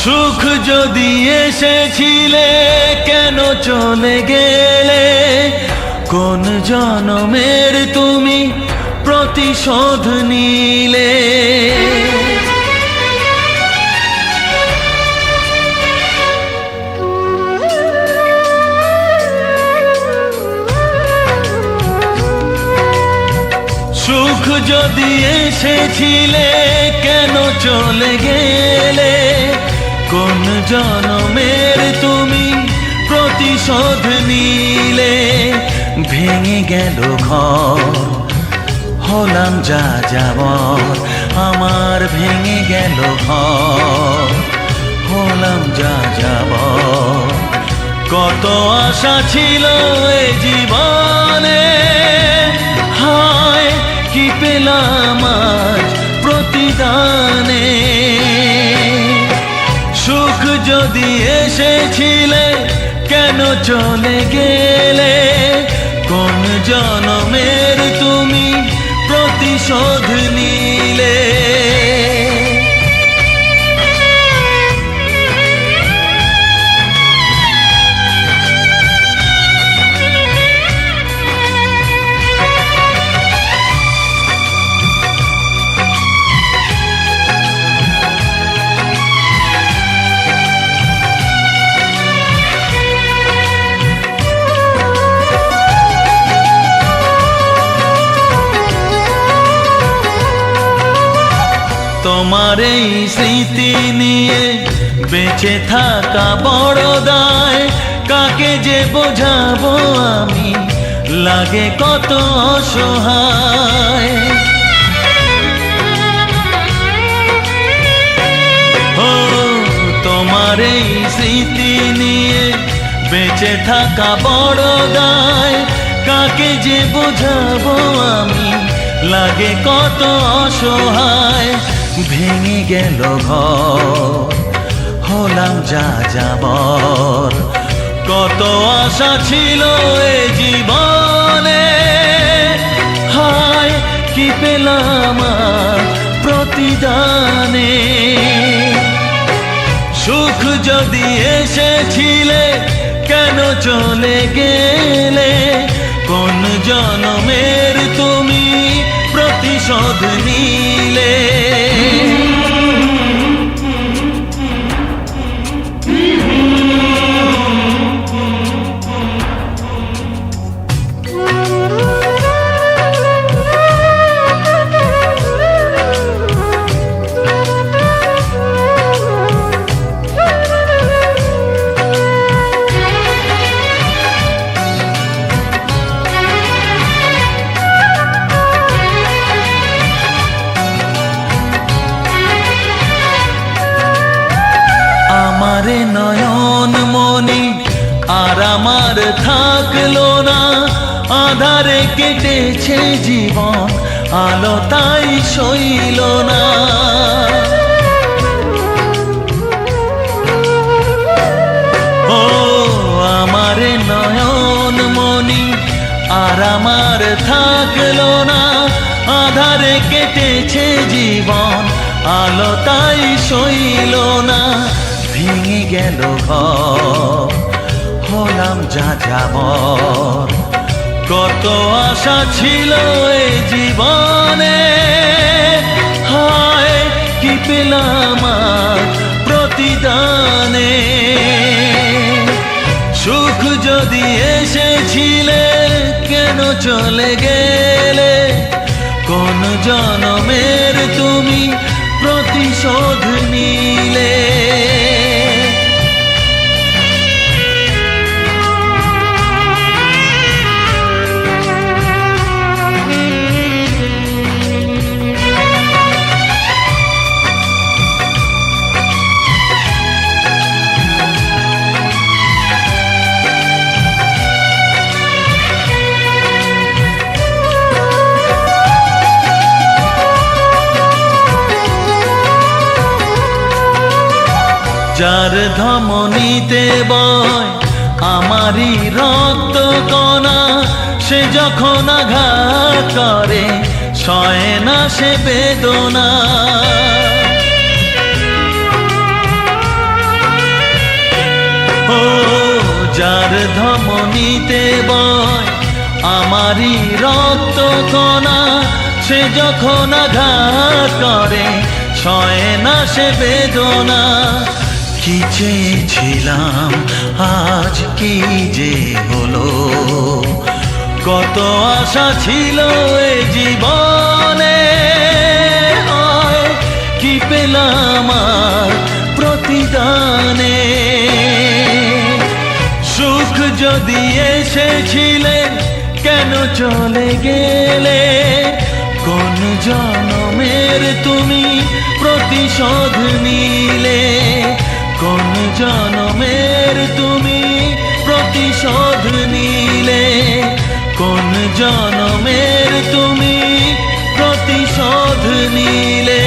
সুখ যদি এসেছিলে কেন চলে গেলে, কোন জনমের তুমি প্রতিশোধ নিলে। সুখ যদি এসেছিলে কেন চলে গেলে, কোন জনমের তুমি প্রতিশোধ নিলে। ভেঙে গেল ঘর, হলাম যা যাবর, আমার ভেঙে গেল ঘর, হলাম যা যাবর। কত আশা ছিল এ জীবনে, হায় কি পেলাম আজ প্রতিদানে। সুখ যদি এসেছিলে কেন চলে গেলে, কোন জনমের তুমি প্রতিশোধ নিলে। তোমার এই স্মৃতি নিয়ে বেঁচে থাকা বড় দায়, কাকে যে বোঝাবো আমি, লাগে কত অসহায়। ও তোমার এই স্মৃতি নিয়ে বেঁচে থাকা বড় দায়, কাকে যে বোঝাবো আমি, লাগে কত অসহায়। ভেঙে গেল ঘর, হলাম যা যাবর, কত আশা ছিল এ জীবনে, হায় কি পেলাম প্রতিদানে। সুখ যদি এসেছিলে কেন চলে গেলে, কোন জনমের তুমি প্রতিশোধ নিলে। আমারে নয়ন মনি আর আমার থাকলো না, আধারে কেটেছে জীবন, আলো তাই সইল না। ও আমারে নয়ন মনি আর আমার থাকলো না, আধারে কেটেছে জীবন, আলো তাই সইল না। ভেঙে গেল ঘর, হলাম যা যাবর, কত আশা ছিল এ জীবনে, হায় কি পেলাম প্রতিদানে। সুখ যদি এসেছিলে কেন চলে গেলে, কোন জনমের তুমি প্রতিশোধ নিলে। যার ধমনীতে বয় আমারই রক্ত কণা, সে যখন আঘাত করে সয় না সে বেদনা। ধমনীতে বয় আমারই রক্ত কণা, সে যখন আঘাত করে সয় না সে বেদনা। কি চেয়েছিলাম আজ কি যে হলো, কত আশা ছিল এ জীবনে, হয় কি পেলাম আর প্রতিদানে। সুখ যদি এসেছিলে কেন চলে গেলে, কোন জনমের তুমি প্রতিশোধ নিলে, কোন জনমের তুমি প্রতিশোধ নিলে, কোন জনমের তুমি প্রতিশোধ নিলে।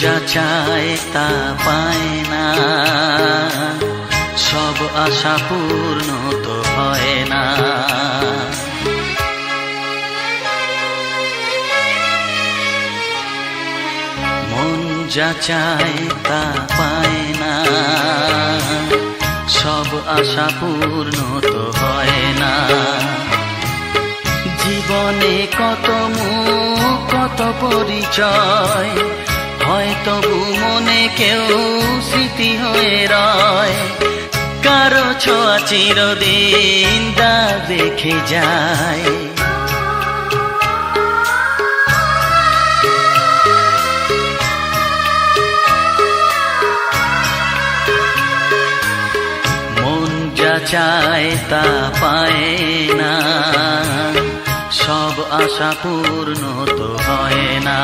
যা চায় তা পায় না, সব আশা পূর্ণ তো হয় না। মন যা চায় তা পায় না, সব আশা পূর্ণ তো হয় না। জীবনে কত মুখ কত পরিচয়, হয়তো মনে কেউ স্মৃতি হয়ে রয়, কারো ছোঁয়া চিরদিন দাগ রেখে যায়। মন যা চায় তা পায় না, সব আশা পূর্ণ তো হয় না।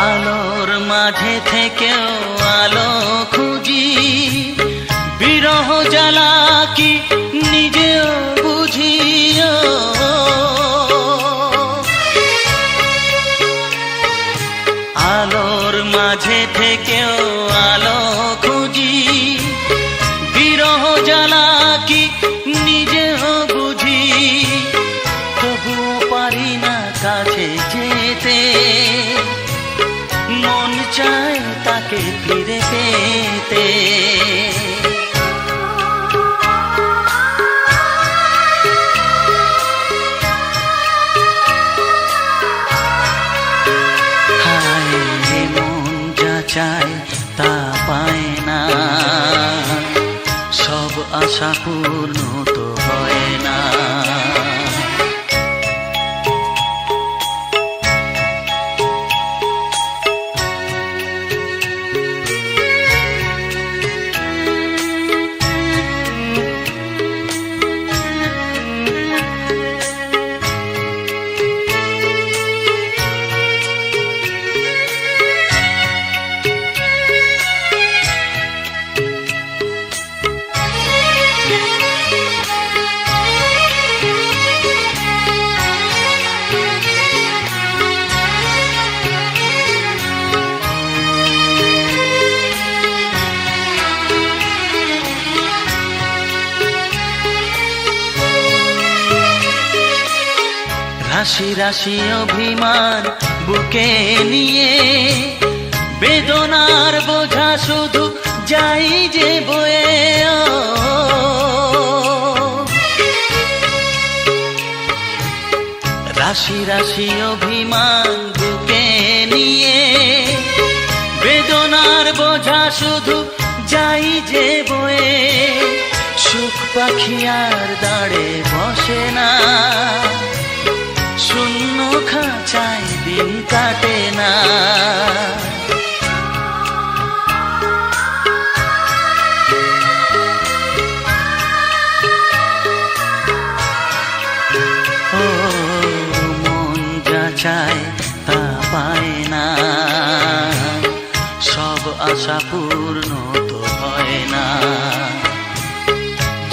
আলোর মাঝে থেকেও আলো খুঁজি, বিরহ জ্বালা কি নিজেও বুঝি। আলোর মাঝে থেকেও আলো খুঁজি, বিরহ জ্বালা কি নিজেও বুঝি। তবুও পারি না কাছে যেতে, মন চায় তাকে ফিরে পেতে। হায় মন যা চায় তা পায় না, সব আশা পূর্ণ তো হয় না। রাশি রাশি অভিমান বুকে নিয়ে, বেদনার বোঝা শুধু যাই যে বয়ে। রাশি রাশি অভিমান বুকে নিয়ে, বেদনার বোঝা শুধু যাই যে বয়ে। সুখ পাখি আর দাঁড়ে বসে না, শূন্য খাঁচায় দিন কাটে না। ও মন যা চায় তা পায় না, সব আশা পূর্ণ তো হয় না।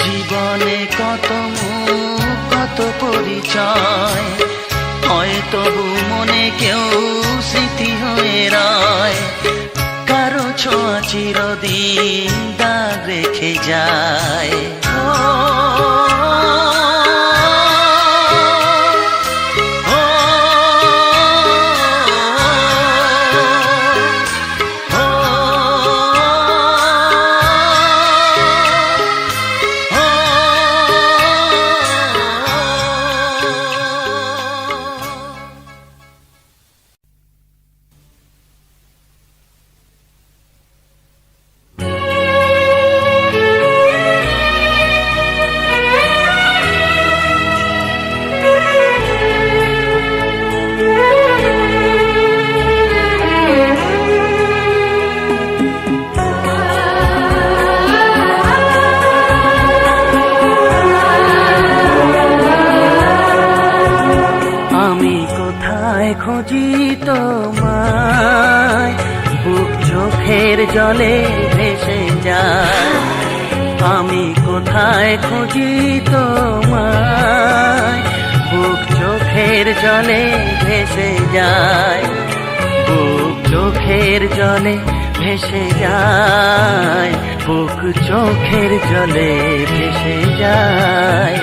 জীবনে কত মুখ কত পরিচয়, হয় তবু মনে কেউ স্মৃতি হয়ে রয়। কারো ছোঁয়া চিরদিন দাগ রেখে যায়। খুঁজি তোমায়, বুক চোখের জলে ভেসে যায়। আমি কোথায় খুঁজি তোমায়, বুক চোখের জলে ভেসে যায়। বুক চোখের জলে ভেসে যায়, বুক চোখের জলে ভেসে যায়।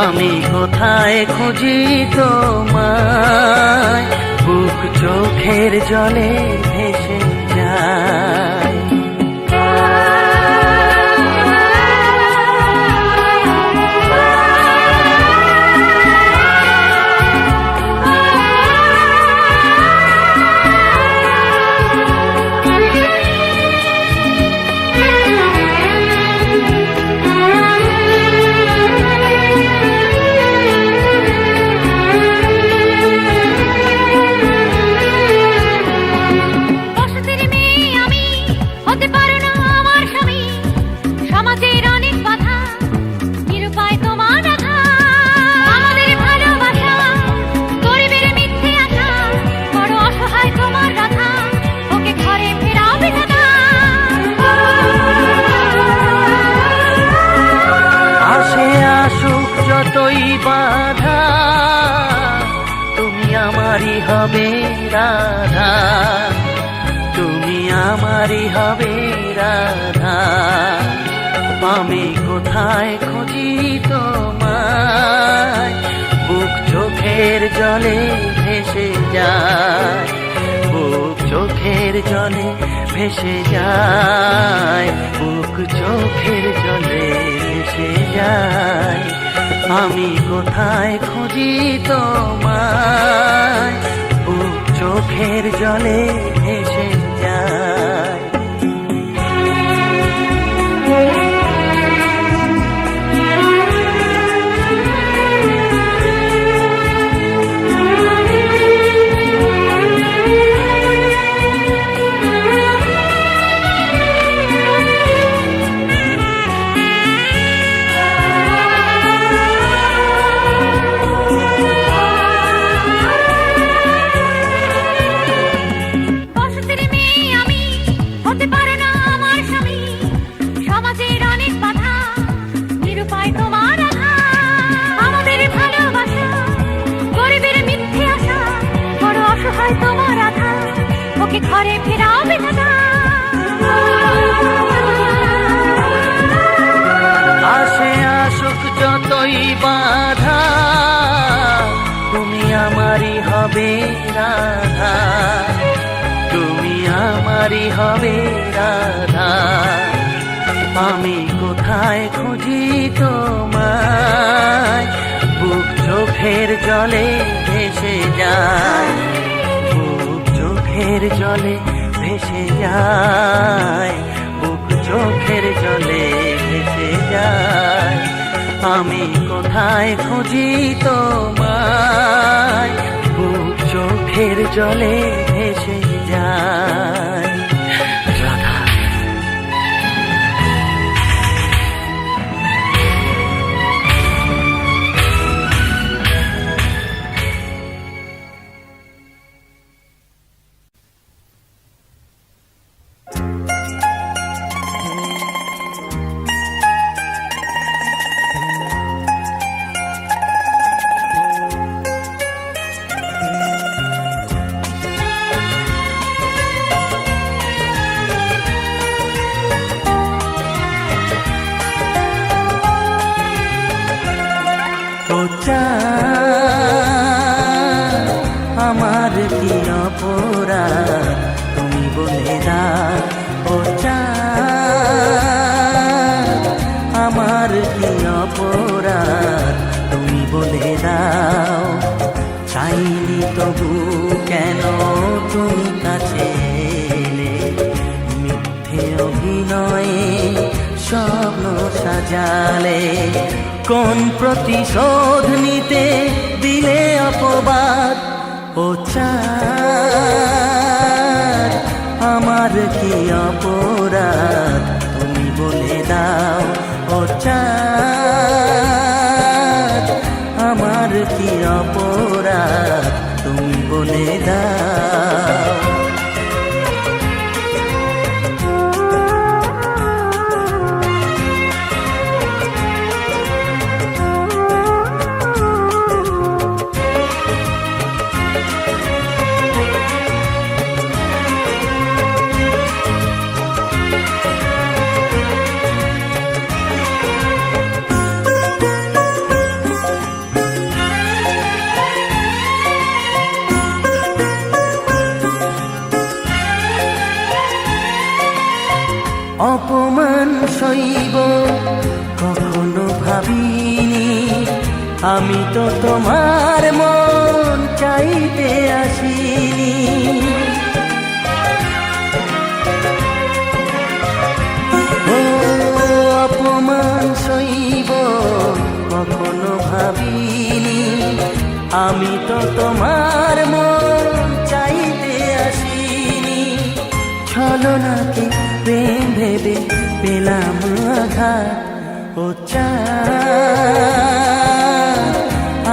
আমি কোথায় খুঁজি তোমায়, বুক চোখের জলে ভেসে যায়। যতই বাধা তুমি আমারই হবে রাধা, তুমি আমারই হবে রাধা। আমি কোথায় খুঁজি তোমায়, বুক চোখের জলে ভেসে যায়। বুক চোখের জলে ভেসে যায়, বুক চোখের জলে ভেসে যায়। আমি কোথায় খুঁজি তোমায়, বুক চোখের জলে ভেসে যায়। ঘরে ফেরাবে না, আসে আসুক যতই বাধা তুমি আমারই হবে রাধা, তুমি আমারই হবে রাধা। আমি কোথায় খুঁজি তোমায়, বুক চোখের জলে ভেসে যায়। চোখের জলে ভেসে যায়, বুক চোখের জলে ভেসে যায়। আমি কোথায় খুঁজি তোমায়, বুক চোখের জলে ভেসে যায়। রাধা আমার কি অপরাধ তুমি বলে দাও, ও চাঁদ আমার কি অপরাধ তুমি বলে দাও। চাইনি তবু কেন তুমি কাছে এলে, মিথ্যে অভিনয়ে স্বপ্ন সাজালে। কোন প্রতিশোধ নিতে দিলে অপবাদ, ও চাঁদ আমার কি অপরাধ তুমি বলে দাও, ও চাঁদ আমার কি অপরাধ তুমি বলে দাও। অপমান সইব কখনো ভাবিনি, আমি তো তোমার মন চাইতে আসিনি। ও অপমান সইব কখনো ভাবিনি, আমি তো তোমার মন চাইতে আসিনি। ছলনাকে প্রেম ভেবে পেলাম আঘাত, ও চাঁদ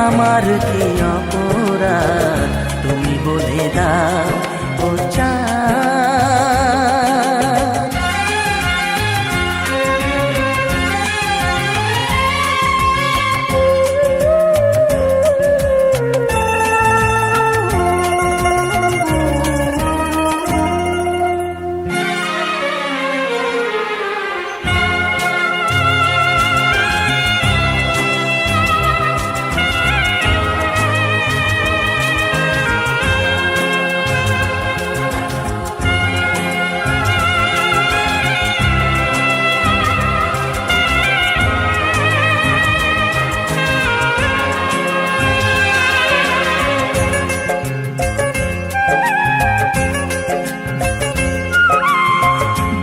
আমার কি অপরাধ তুমি বলে দাও, ও চাঁদ।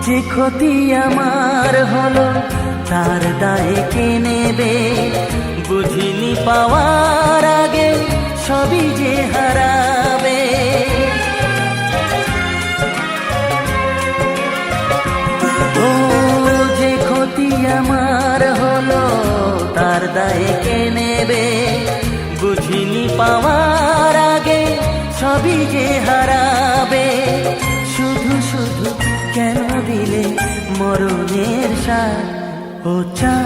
যে ক্ষতি আমার হলো তার দায় কে নেবে, বুঝিনি পাওয়ার আগে সবই যে হারাবে। ও যে ক্ষতি আমার হলো তার দায় কে নেবে, বুঝিনি পাওয়ার আগে সবই যে হারাবে। শুধু শুধু কেন দিলে মরণের সাথ, ও চাঁদ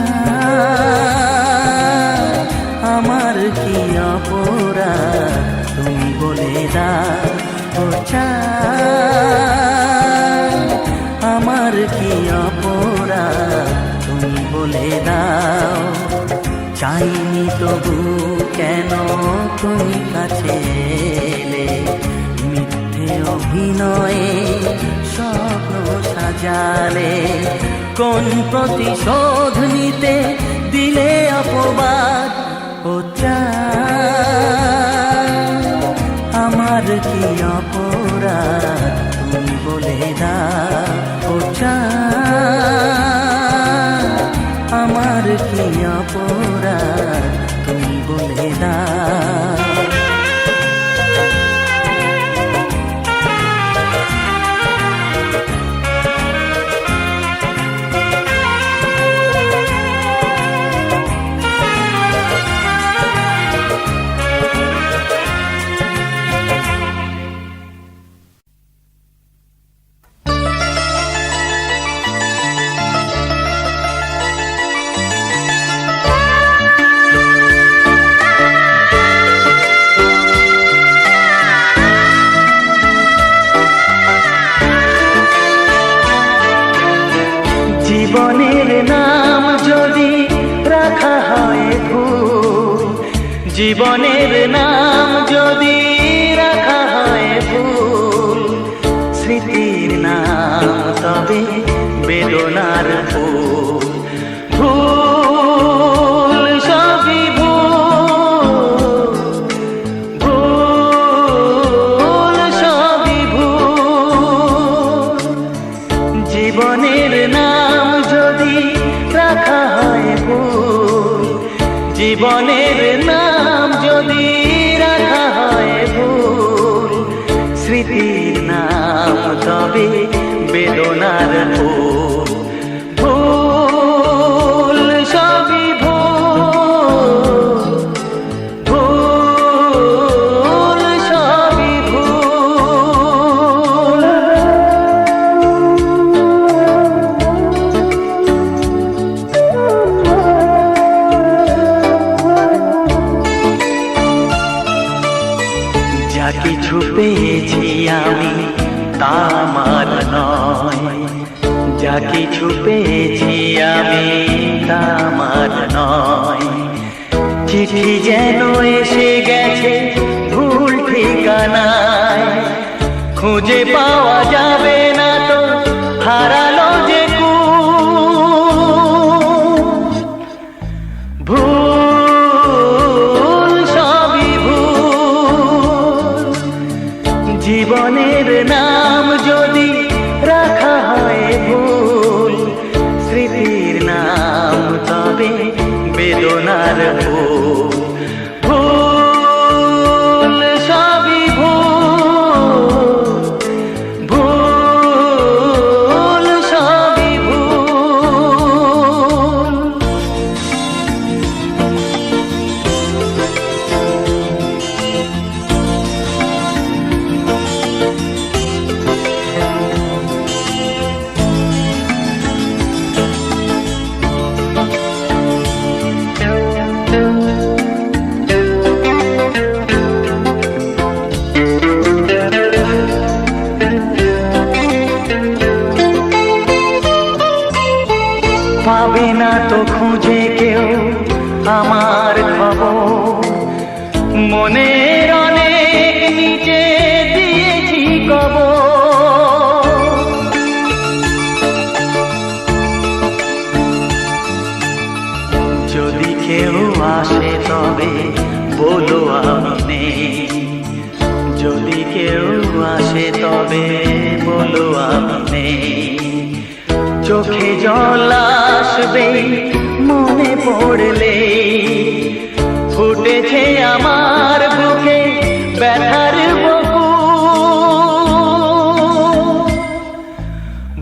আমার কি অপরাধ তুমি বলে দাও, ও চাঁদ আমার কি অপরাধ তুমি বলে দাও। চাইনি তবু কেন তুমি কাছে এলে, মিথ্যে অভিনয়ে স্বপ্ন সাজালে। কোন প্রতিশোধ নিতে দিলে অপবাদ, ও চাঁদ আমার কি অপরাধ তুমি বলে দাও, ও চাঁদ আমার কি অপরাধ জীবনের নাম যদি রাখা হয় ভুল, জীবনের নাম যদি রাখা হয় ভুল, স্মৃতির নাম তবে বেদনার ফুল। ভুল সবই ভুল, ভুল সবই ভুল। জীবনের নাম যদি রাখা হয় ভুল, জীবনের নাম যদি রাখা হয় ভুল, স্মৃতির নাম তবে বেদনার ফুল। ভুল সবই ভুল, ভুল সবই ভুল। যা কিছু পেয়েছি আমি তা আমার নয়, যা কিছু পেয়েছি আমি তা আমার নয়। চিঠি যেন এসে গেছে ভুল ঠিকানায়, খুঁজে পাওয়া যাবে না তো হারালো যে ভুল সবই ভুল। জীবনের নাম যদি রাখা হয় ভুল, স্মৃতির নাম তবে বেদনার ফুল। ভুল সবই ভুল, ভুল সবই ভুল। পাবে না তো খুঁজে কেউ আমার খবর, মনের অনেক নিচে দিয়েছি কবর। যদি কেউ আসে তবে বলো আমি নেই, যদি কেউ আসে তবে বলো আমি নেই। চোখে জল আসবে মনে পড়লে, ফুটেছে আমার বুকে ব্যথার বকুল।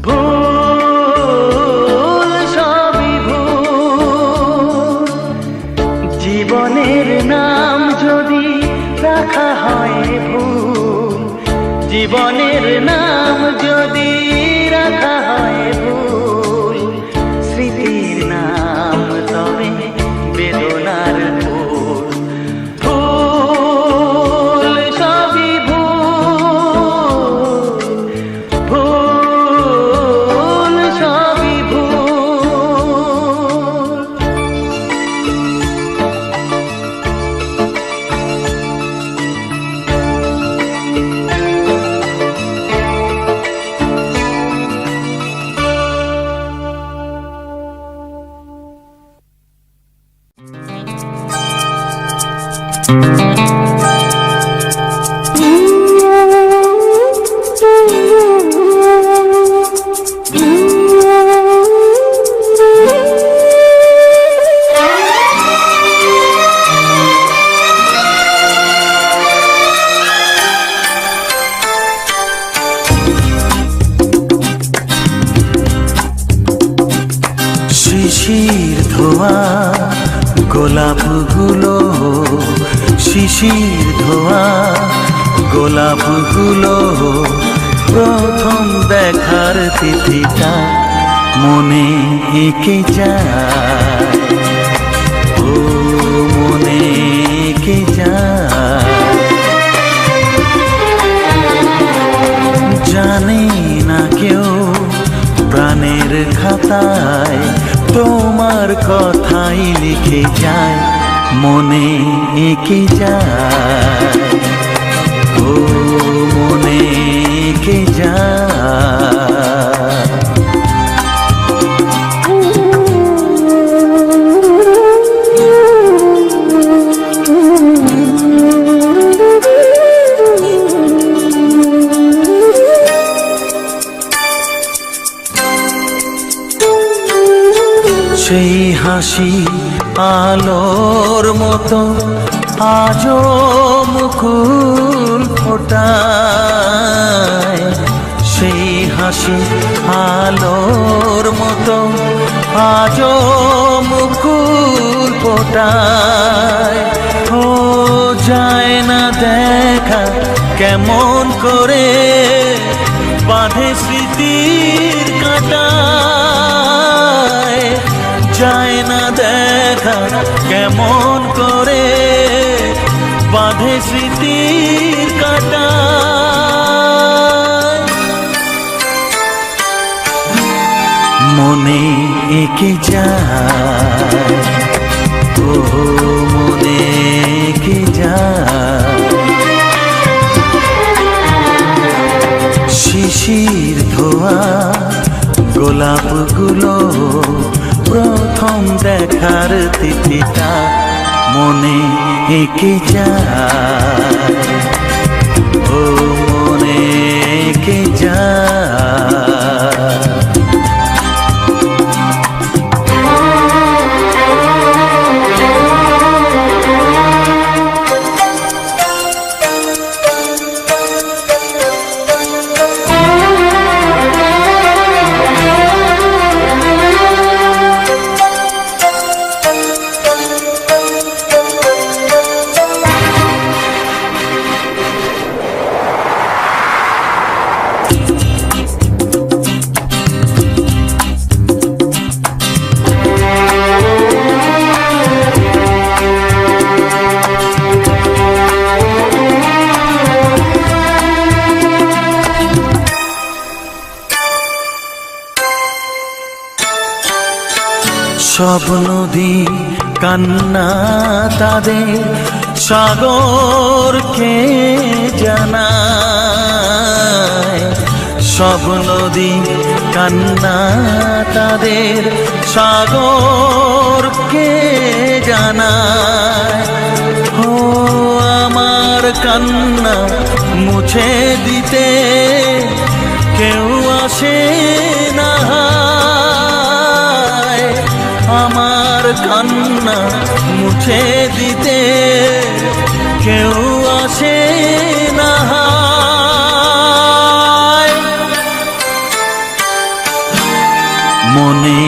ভুল সবই ভুল। জীবনের নাম যদি রাখা হয় ভুল, জীবনের নাম যদি রাখা হয় ভুল, স্মৃতির নাম তবে বেদনার ফুল। ভুল সবই ভুল, ভুল সবই ভুল। শিশির ধোয়া গোলাপগুলো, শিশির ধোয়া গোলাপগুলো, প্রথম দেখার তিথিটা মনে এঁকে যায়, ও মনে এঁকে যায়। জানে না কেউ প্রাণের খাতায় তোমার কথাই লিখে যায়, মনে এঁকে যায়, ও মনে এঁকে যায়। সেই হাসি আলোর মতো আজও মুকুল ফোটায়, সেই হাসি আলোর মতো আজও মুকুল ফোটায়। ও যায় না দেখা কেমন করে বাঁধে স্মৃতির কাঁটায়, যায় না দেখা কেমন করে বাঁধে স্মৃতির কাঁটায়। মনে এঁকে যায়, ও মনে এঁকে যায়। শিশির ধোয়া গোলাপগুলো প্রথম দেখার তিথিটা মনে এঁকে যায়, ও মনে এঁকে যায়। সব নদী কান্না তাদের সাগরকে জানায়, সব নদী কান্না তাদের সাগরকে জানায়। ও আমার কান্না মুছে দিতে কেউ আসে না, আমার কান্না মুছে দিতে কেউ আসে না। মনে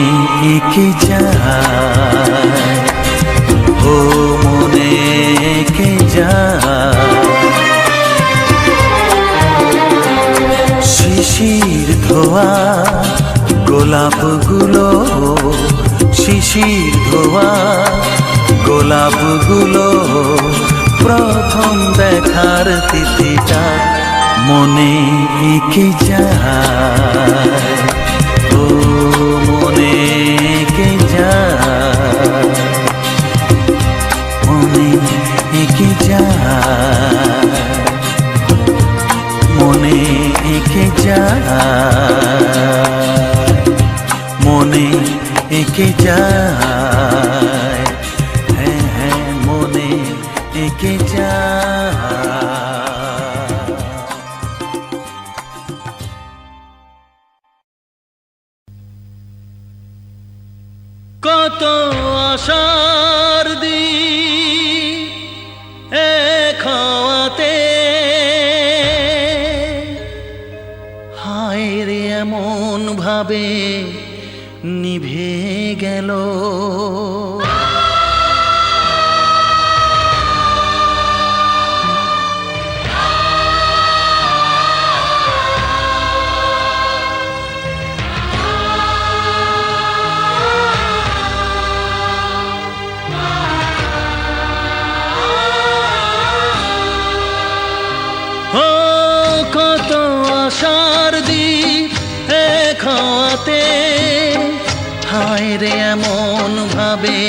এঁকে যায়, ও মনে এঁকে যায়। শিশির ধোয়া গোলাপগুলো, শিশির ধোয়া গোলাপগুলো প্রথম দেখার তিথিটা মনে এঁকে যায়, ও মনে এঁকে যায়, মনে এঁকে যায়, মনে এঁকে যায়, মনে এঁকে যায়, হ্যাঁ হ্যাঁ মনে এঁকে যায়। কত আশার দিন এক হওয়াতে, হায় রে এমন ভাবে নিভে গেল। ও কত আশার দিন এক হওয়াতে, হায় রে এমন ভাবে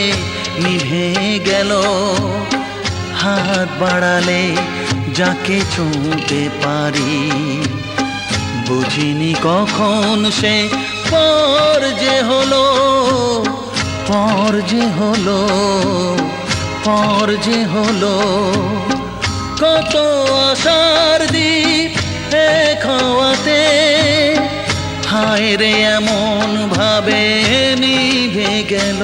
নিভে গেল, হাত বাড়ালে যাকে ছুঁতে পারি, বুঝিনি কখন সে পর যে হলো, পর যে হলো, পর যে হলো। কত আশার দ্বীপ এক হওয়াতে, হায় রে এমন ভাবে নিভে গেল।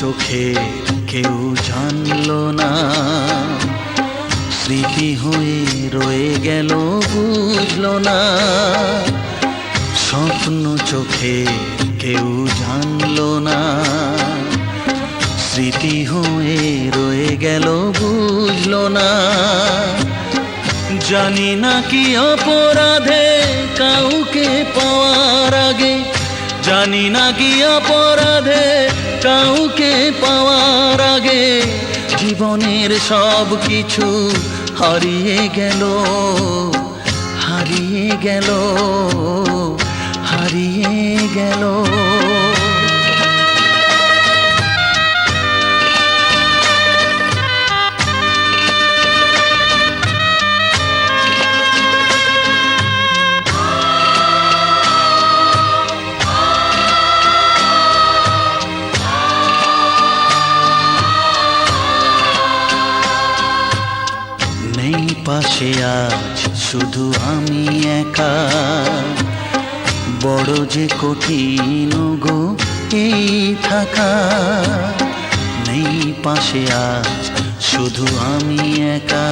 চোখে কেউ জানলো না, স্মৃতি হয়ে রয়ে গেল বুঝলো না। স্বপ্ন চোখে কেউ জানলো না, স্মৃতি হয়ে রয়ে গেল বুঝলো না। জানি না কি অপরাধে কাউকে পাওয়ার আগে, জানি না কি অপরাধে কাউকে পাওয়ার আগে, জীবনের সব কিছু হারিয়ে গেল, হারিয়ে গেল, হারিয়ে গেল। পাশে আজ শুধু আমি একা, বড় যে কঠিন গো এই থাকা। নেই পাশে আজ শুধু আমি একা,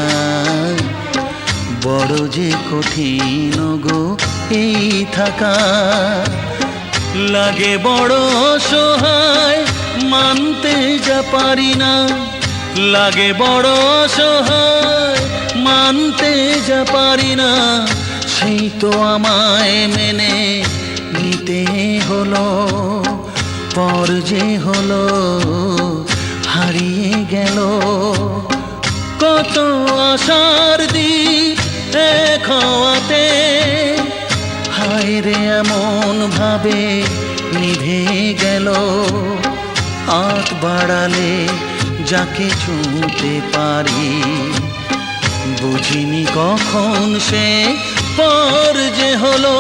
বড় যে কঠিন গো এই থাকা। লাগে বড় অসহায় মানতে যা পারি না, লাগে বড় অসহায় মানতে যা পারি না। সেই তো আমায় মেনে নিতে হলো, পর যে হলো হারিয়ে গেল। কত আশার দ্বীপ এক হওয়াতে, হায় রে এমন ভাবে নিভে গেল। হাত বাড়ালে যাকে ছুঁতে পারি, বুঝিনি কখন সে পর যে হলো,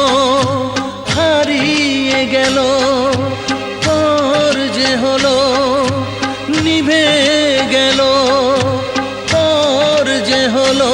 হারিয়ে গেল। পর যে হলো নিভে গেল, পর যে হলো।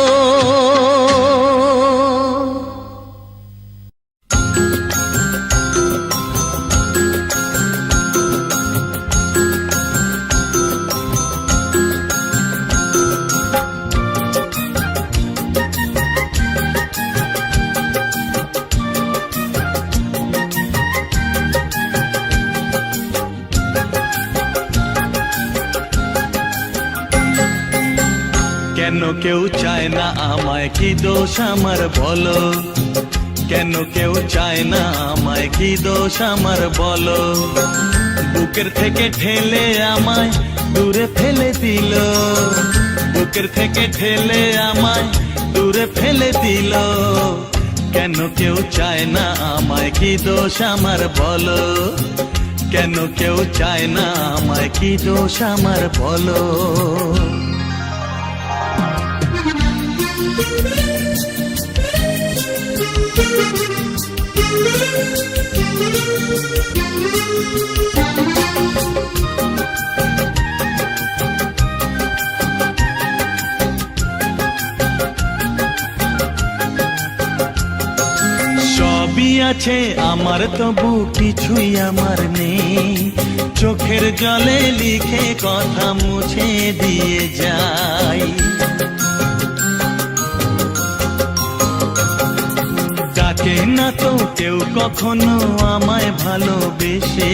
কেন কেউ চায় না আমায়, কি দোষ আমার বলো? কেন কেউ চায় না আমায়, কি দোষ আমার বলো? বুকের থেকে ঠেলে আমায় দূরে ফেলে দিল, বুকের থেকে ঠেলে আমায় দূরে ফেলে দিল। কেন কেউ চায় না আমায়, কি দোষ আমার বলো? কেন কেউ চায় না আমায়, কি দোষ আমার বলো? সবই আছে আমার, তবু কিছুই আমার নেই। চোখের জলে লিখে কথা মুছে দিয়ে যাই। থাকে না তো কেউ কখনো আমায় ভালোবেসে,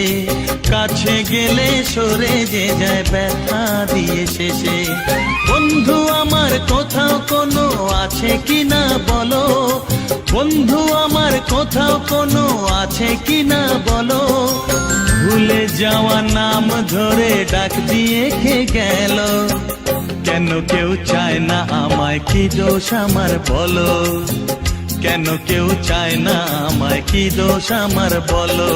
কাছে গেলে সরে যে যায় ব্যথা দিয়ে শেষে। বন্ধু আমার কোথাও কোনো আছে কিনা বলো, বন্ধু আমার কোথাও কোনো আছে কিনা বলো, ভুলে যাওয়া নাম ধরে ডাক দিয়ে কে গেল। কেন কেউ চায় না আমায়, কি দোষ আমার বলো, কেন কেউ চায় না আমায়, কি দোষ আমার বলো।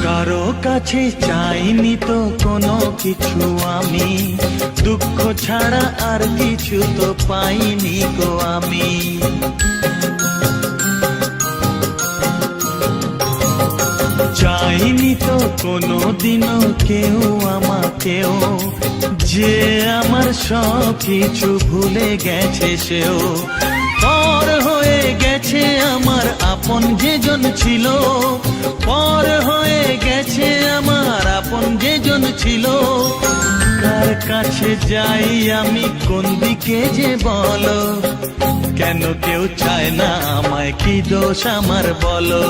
কারো কাছে চাইনি তো কোনো কিছু আমি, দুঃখ ছাড়া আর কিছু তো পাইনি গো আমি। চাইনি তো কোনো দিনও কেউ আমাকেও, যে আমার সব কিছু ভুলে গেছে সেও। পর হয়ে গেছে আমার আপন যেজন ছিল, পর হয়ে গেছে আমার আপন যেজন ছিল। কার কাছে যাই আমি, কোন দিকে যে বলো, কেন কেউ চায় না আমায়, কি দোষ আমার বলো,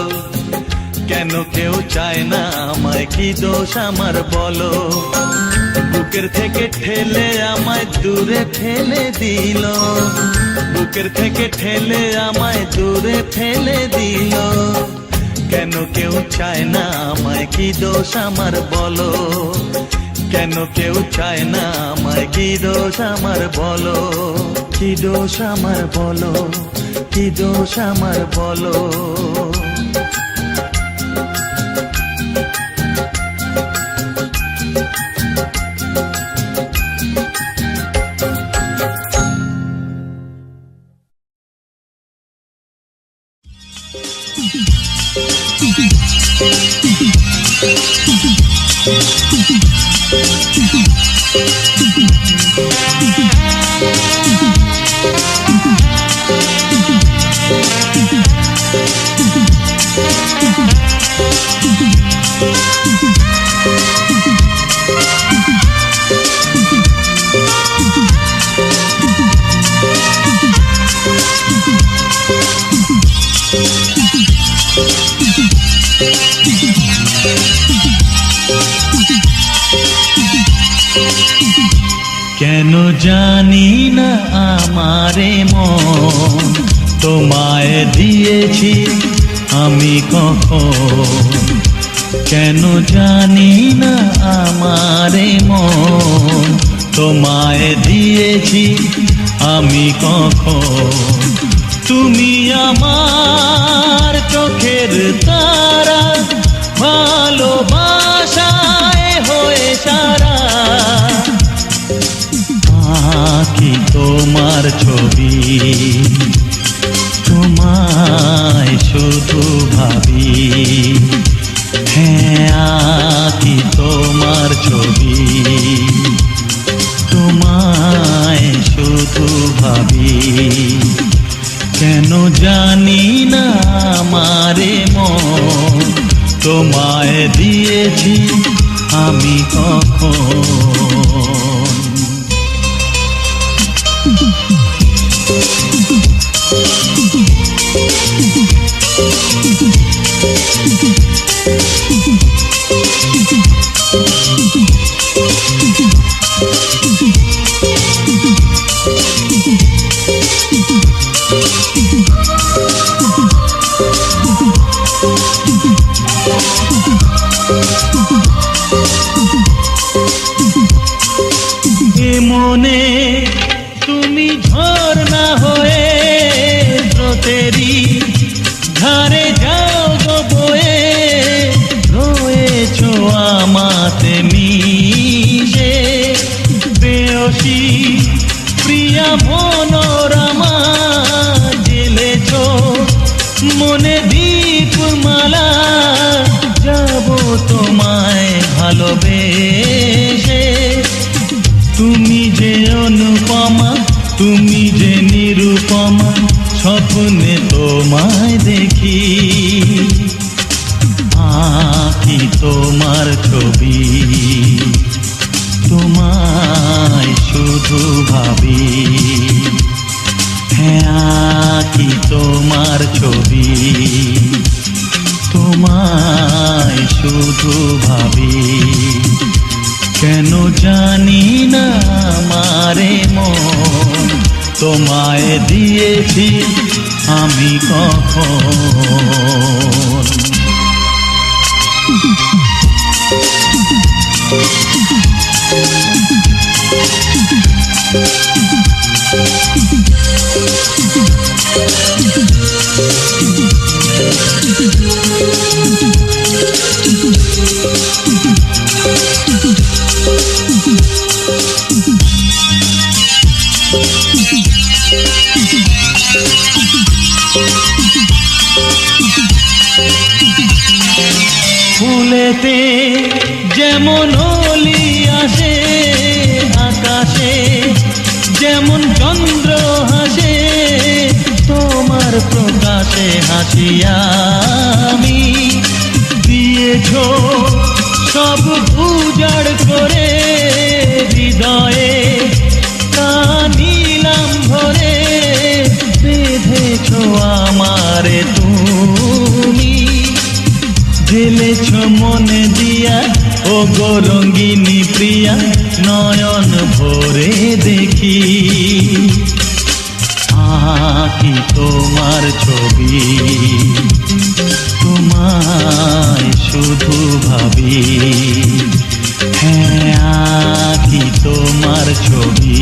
কেন কেউ চায় না আমায়, কি দোষ আমার বলো। বুকের থেকে ঠেলে আমায় দূরে ফেলে দিল, বুকের থেকে ঠেলে আমায় দূরে ফেলে দিল। কেন কেউ চায় না আমায়, কি দোষ আমার বলো, কেন কেউ চায় না আমায়, কি দোষ আমার বলো, কি দোষ আমার বলো, কি দোষ আমার বলো। কেন জানি না আমারে মন তোমায় দিয়েছি আমি কখন, কেন জানি না আমারে মন তোমায় দিয়েছি আমি কখন। তুমি আমার চোখের তারা, ভালোবাসায় হয়ে সারা, আঁকি তোমার ছবি, তোমায় শুধু ভাবি। হ্যাঁ আঁকি তোমার ছবি, তোমায় শুধু ভাবি। কেন জানি না আমারে মন তোমায় দিয়েছি আমি কখন। মনে তুমি ঝর্ণা হয়ে স্রোতেরই ধারে যাও গো বয়ে, রয়েছো আমাতে মিশে, পেও মনোরমা জেলেছ মনে দীপমালা, যাব তোমায় ভালোবেসে। তুমি যে অনুপমা, তুমি যে নিরুপমা, স্বপ্নে তোমায় দেখি। আঁকি তোমার ছবি, তোমায় শুধু ভাবি। হ্যাঁ, আঁকি তোমার ছবি, তোমায় শুধু ভাবি। কেন জানি না আমারে মন তোমায় দিয়েছি আমি কখন। ফুলেতে যেমন অলি আসে, আকাশে যেমন চন্দ্র হাসে, তোমার প্রকাশে হাসিয়া আমি। দিয়েছ সব উজাড় করে, হৃদয়ে তা নিলাম ভরে। বেঁধেছ আমারে তুমি, ঢেলেছ মনে দিয়া ও গো রঙ্গিনী প্রিয়া। নয়ন ভরে দেখি, আঁকি তোমার ছবি, তোমায় শুধু ভাবি। হ্যাঁ, আঁকি তোমার ছবি,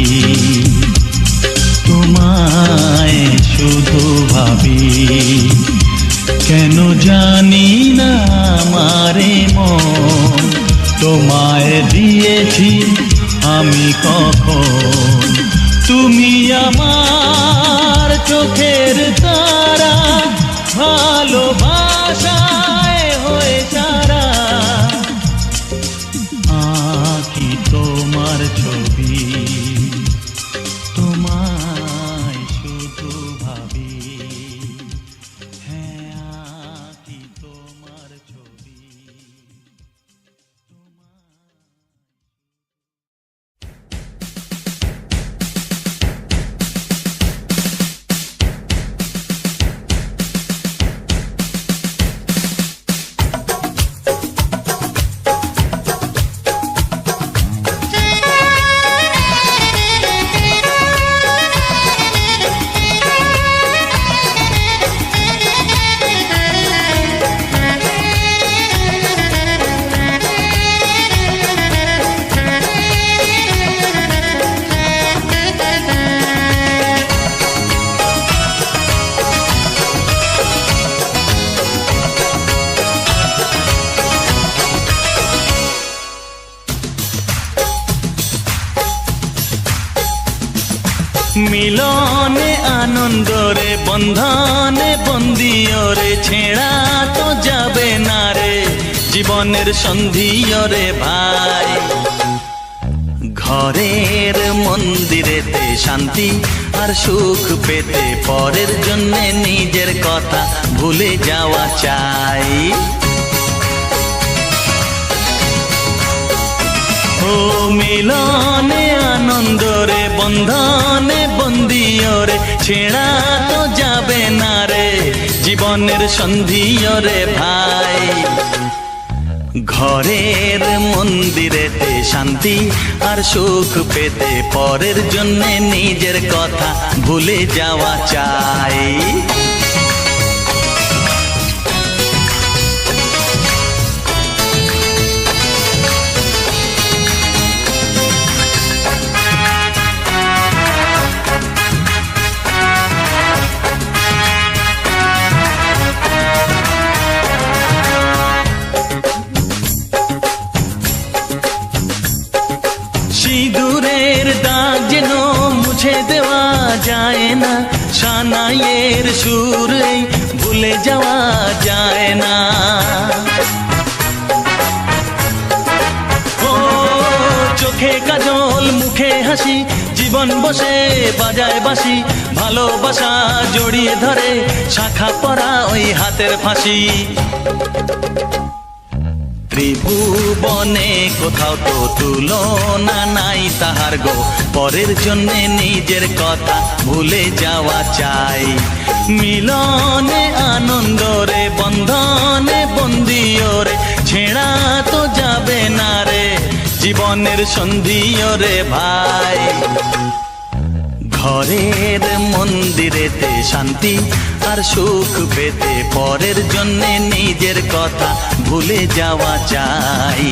তোমায় শুধু ভাবি। কেন জানি না আমারে মন তোমায় দিয়েছি আমি কখন। তুমি আমার চোখের তারা, ভালোবাসায় হয়ে সারা। আঁকি তোমার ছবি, তোমায় শুধু ভাবি। মিলনে আনন্দরে বন্ধনে বন্দিয়রে, ছেড়া তো যাবে না রে জীবনের সন্ধিয়রে ভাই। ঘরের মন্দিরেতে শান্তি আর সুখ পেতে পরের জন্য নিজের কথা ভুলে যাওয়া চাই। ও মিলনে আনন্দরে বন্ধনে বন্দিয়রে, ছেড়া তো যাবে না রে জীবনের সন্ধিয়রে ভাই। ঘরের মন্দিরেতে শান্তি আর সুখ পেতে পরের জন্য নিজের কথা ভুলে যাওয়া চাই। সিঁদুরের দাগ যেন মুছে দেওয়া সুর এই ভুলে যাওয়া যায় না। ও চোখে কাজল মুখে হাসি, জীবন বসে বাজায় বাঁশি, ভালোবাসা জড়িয়ে ধরে শাখা পরা ওই হাতের ফাঁসি। ত্রিভুবনে কোথাও তো তুলনা নাই তাহার গো, পরের জন্যে নিজের কথা ভুলে যাওয়া চাই। মিলনে আনন্দ রে, বন্ধনে বন্দিও রে, ছেঁড়া তো যাবে না রে জীবনের সন্ধিও রে ভাই। ঘরের মন্দিরেতে শান্তি আর সুখ পেতে পরের জন্যে নিজের কথা ভুলে যাওয়া চাই।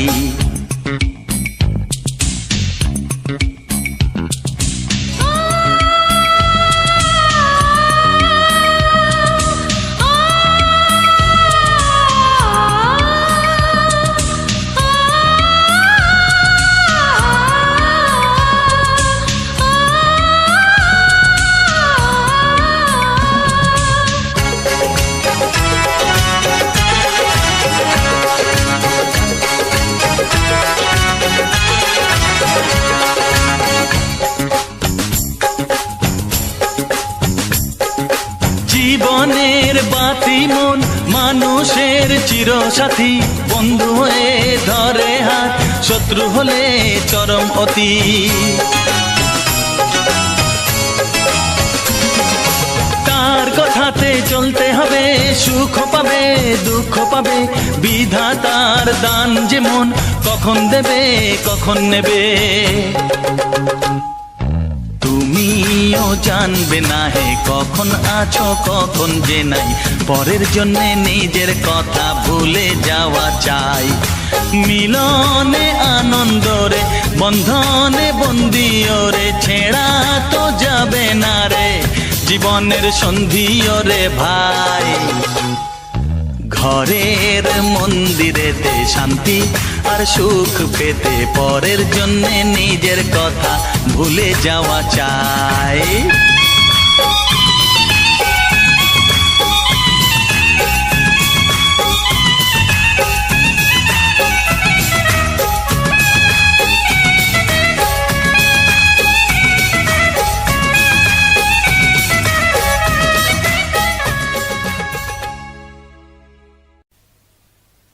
জীবনের বাতি মন মানুষের চিরসাথী, বন্ধু হয়ে ধরে হাত, শত্রু হলে চরম অতি। তার কথাতে চলতে হবে, সুখ পাবে দুঃখ পাবে, বিধাতার দান যেমন কখন দেবে কখন নেবে। তুমিও জানবে না হে কখন আছো কখন যে নাই, পরের জন্যে নিজের কথা ভুলে যাওয়া চাই। মিলনে আনন্দ রে, বন্ধনে বন্দিও রে, ছেঁড়া তো যাবে না রে জীবনের সন্ধিও রে ভাই। ঘরের মন্দিরেতে শান্তি আর সুখ পেতে পরের জন্যে নিজের কথা ভুলে যাওয়া চাই।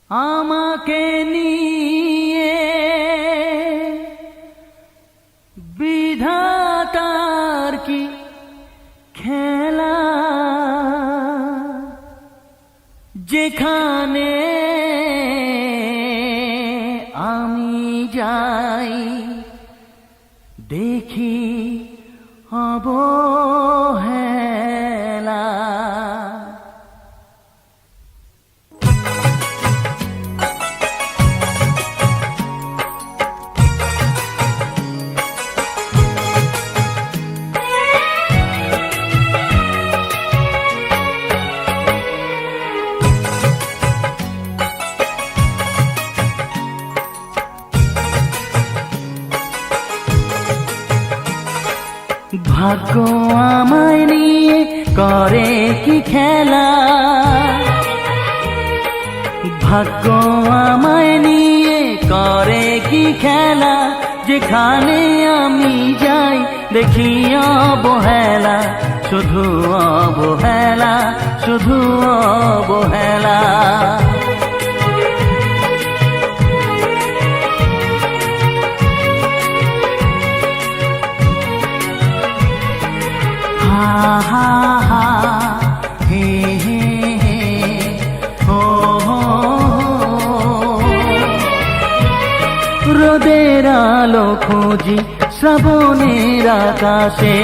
আমাকে নিয়ে বিধাতার কি খেলা, যেখানে আমি যাই দেখি অবহেলা। ভাগ্য আমায় নিয়ে করে কি খেলা, ভাগ্য আমায় নিয়ে করে কি খেলা, যেখানে আমি যাই দেখি অবহেলা, শুধু অবহেলা, শুধু অবহেলা। হা হা হা হে হে হে ও হো, রোদের আলো খুঁজি শ্রাবণের আকাশে,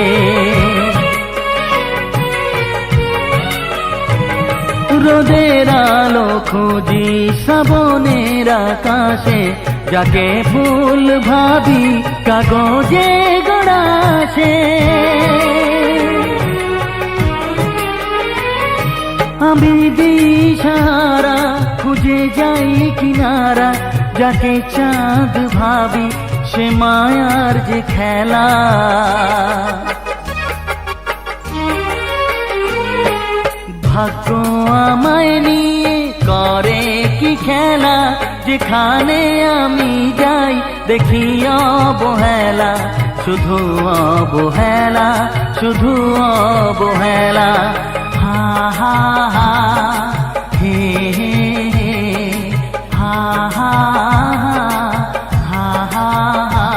রোদের আলো খুঁজি শ্রাবণের আকাশে, যাকে ফুল ভাবি কাগজে গড়াছে। আমি দিশাহারা খুঁজে যাই কিনারা, যাকে চাঁদ ভাবি সে মায়ার যে খেলা। ভাগ্য আমায় নিয়ে করে কি খেলা, যেখানে আমি যাই দেখি অবহেলা, শুধু অবহেলা, শুধু অবহেলা। হা হা হা হে হে হে, হা হা হা হা হা।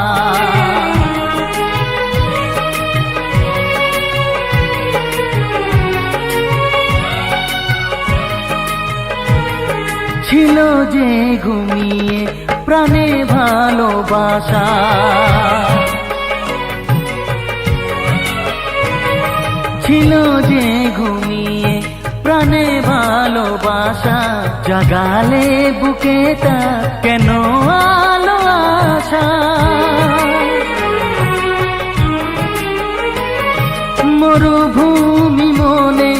ছিল যে ঘুমিয়ে প্রাণে ভালোবাসা, ছিল যে ঘুমিয়ে প্রাণে ভালোবাসা, জাগালে বুকে তা কেন আলো আশা। মরুভূমি মনে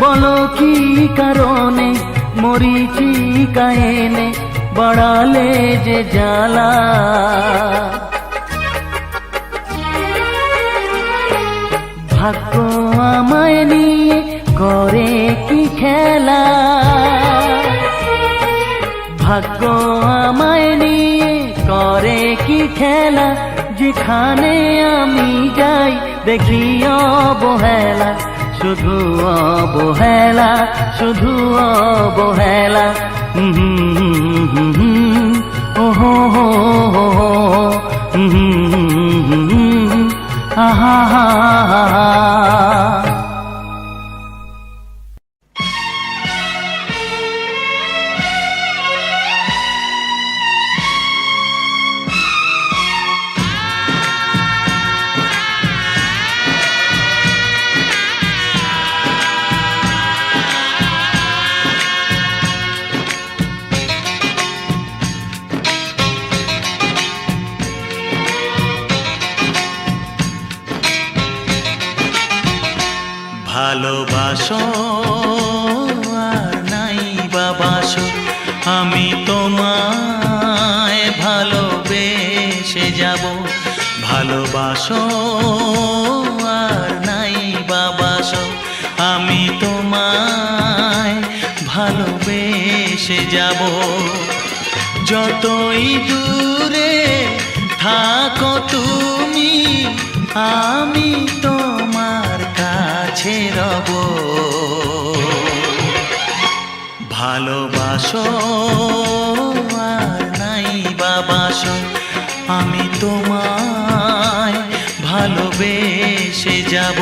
বলো কি কারণে, মরিচিকা এনে বাড়ালে যে জ্বালা। ভাগ্য আমায় নিয়ে করে কি খেলা, ভাগ্য আমায় নিয়ে করে কি খেলা, যেখানে আমি যাই দেখি অবহেলা, শুধু অবহেলা, শুধু অবহেলা। ওহো হো হো, আহা হা হা। ভালোবাসো আর নাই বাবাসো, আমি তোমায় ভালোবেসে যাব। ভালোবাসো আর নাই বাবাসো, আমি তোমায় ভালোবেসে যাব। যতই দূরে থাকো তুমি, আমি তোমার কাছে রব। ভালোবাসো আর নাই বাবাসো, আমি তোমায় ভালোবেসে যাব।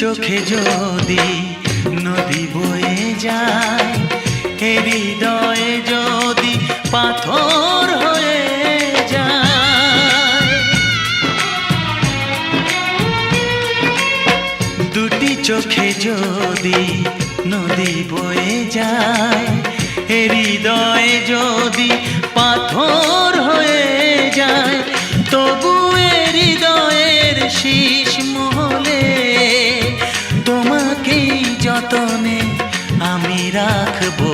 চোখে যদি নদী বয়ে যায়, হৃদয়ে যদি পাথর হয়ে যায়। দুটি চোখে যদি নদী বয়ে যায়, হৃদয়ে যদি পাথর হয়ে যায়, তবু হৃদয়ের শীষ মহলে তোমাকেই যতনে আমি রাখবো।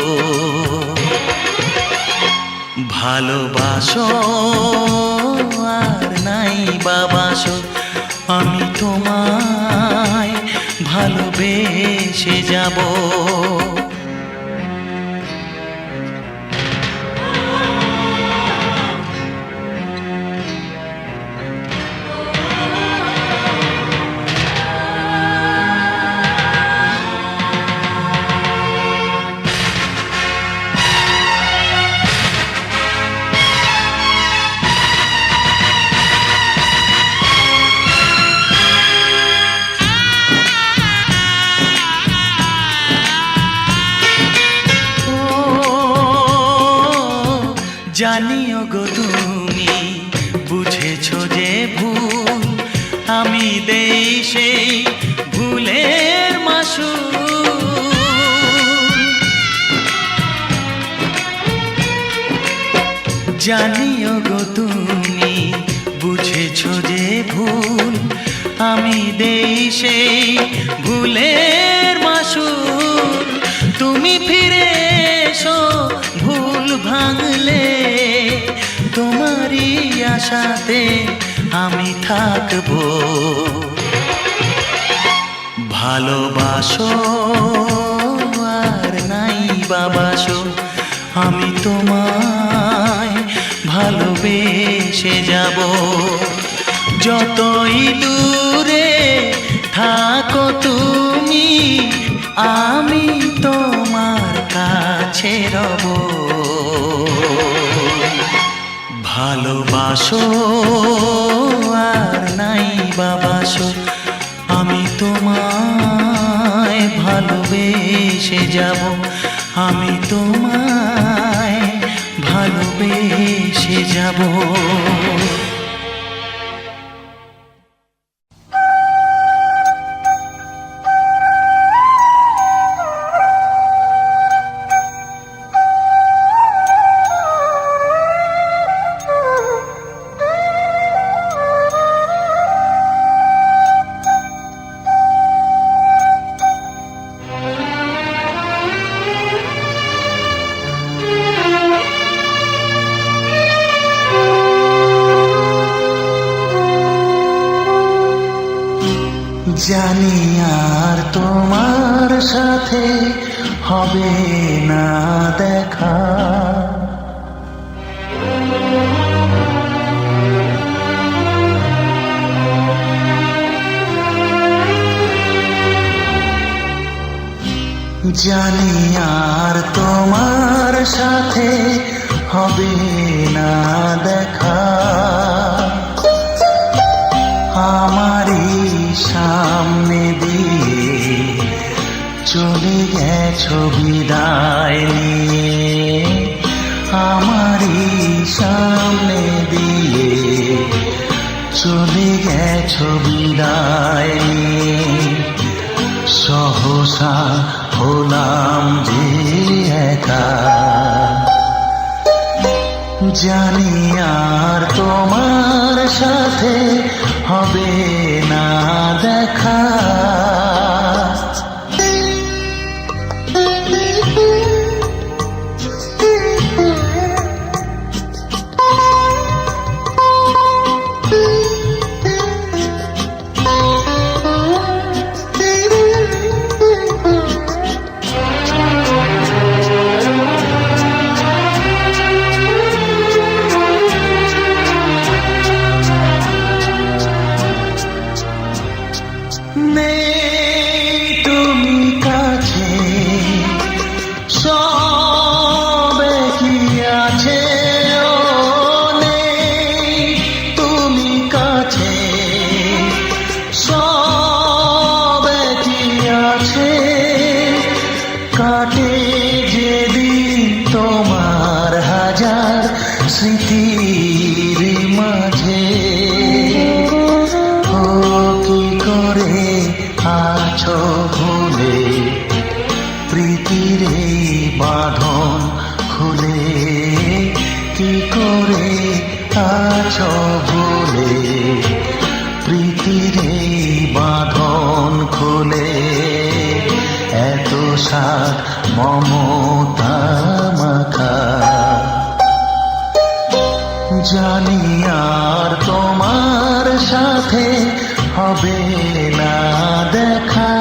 ভালোবাসো আর নাই বাবাসো, আমি তোমায় ভালোবেসে যাব। জানিও গো তুমি বুঝেছো যে ভুল, আমি দেই সেই ভুলের মাসুল। জানিও গো তুমি বুঝেছো যে ভুল, আমি দেই সেই ভুলের মাসুল। তুমি ফিরে এসো ভুল ভাঙলে, তোমারই আশাতে আমি থাকবো। ভালোবাসো আর নাই বাবাসো, আমি তোমায় ভালোবেসে যাব। যতই দূরে থাকো তুমি, আমি তোমার কাছে রব। ভালোবাসো আর নাই বাবাসো, আমি তোমায় ভালোবেসে যাব। আমি তোমায় ভালোবেসে যাব। জানি আর তোমার সাথে হবে না দেখা, জানি আর তোমার সাথে হবে না দেখা। আমারই সামনে দিয়ে চলে গেছো বিদায় নিয়ে, আমারই সামনে দিয়ে চলে গেছো বিদায় নিয়ে। সহসা হলাম যে একা, জানি আর তোমার সাথে হবে না দেখা। কাটে যেদিন তোমার হাজার স্মৃতির মাঝে, ও কি করে আছো ভুলে প্রীতির এই বাঁধন খুলে, কি করে আছো ভুলে প্রীতির এই বাঁধন খুলে। এত সাত মমতা মাখা, জানি আর তোমার সাথে হবে না দেখা।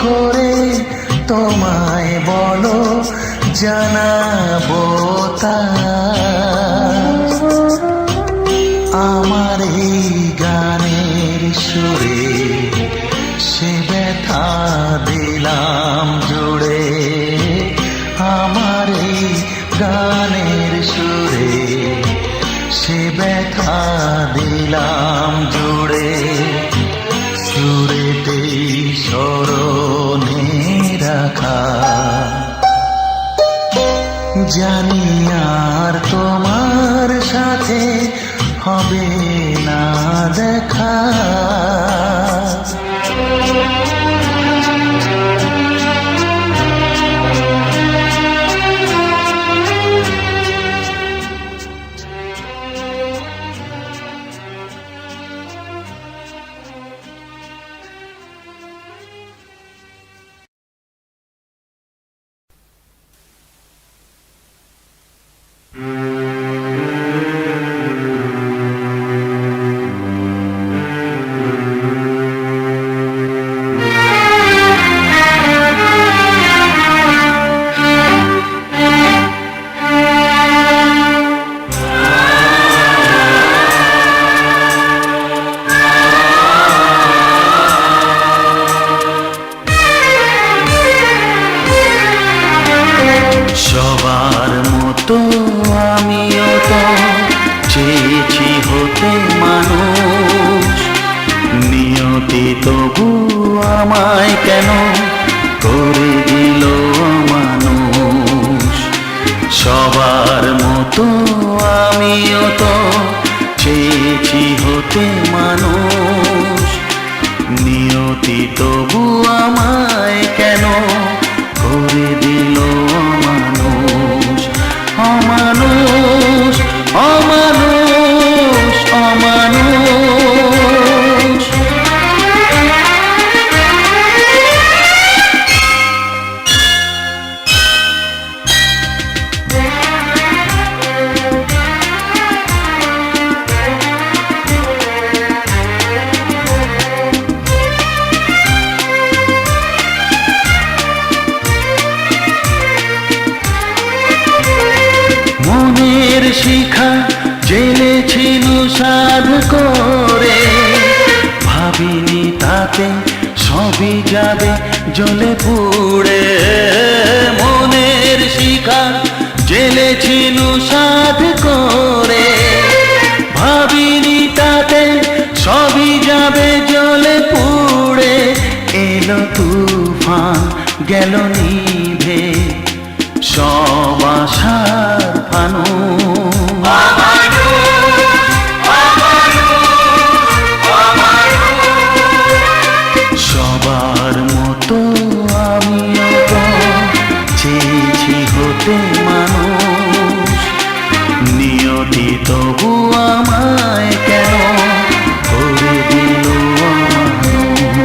করে তোমায় বলো জানাবো তা আমার এই গানের সুরে সে ব্যথা দিলাম জুড়ে আমার এই গানের সুরে সে ব্যথা দিলাম জুড়ে সুরেতেই স্মরণে রাখা জানি আর তোমার সাথে হবে না দেখা সবার মতো আমিও তো চেয়েছি হতে মানুষ নিয়তি তবু আমায় কেন করে দিল মানুষ সবার মতো আমিও তো চেয়েছি হতে মানুষ নিয়তি তবু আমায় কেন করে দিল অমানুষ অমানুষ অমানুষ অমানুষ মনের শিখা জেলেছিল সাধ করে ভাবিনি তাতে সবই যাবে জ্বলে পুড়ে মনের শিখা জেলেছিল সাধ করে ভাবিনি তাতে সবই যাবে জ্বলে পুড়ে এলো তুফান গেল নিভে সব আশার সবার মতো আমিও তো চেয়েছি হতে মানুষ নিয়তি তবু আমায় কেন করে দিল অমানুষ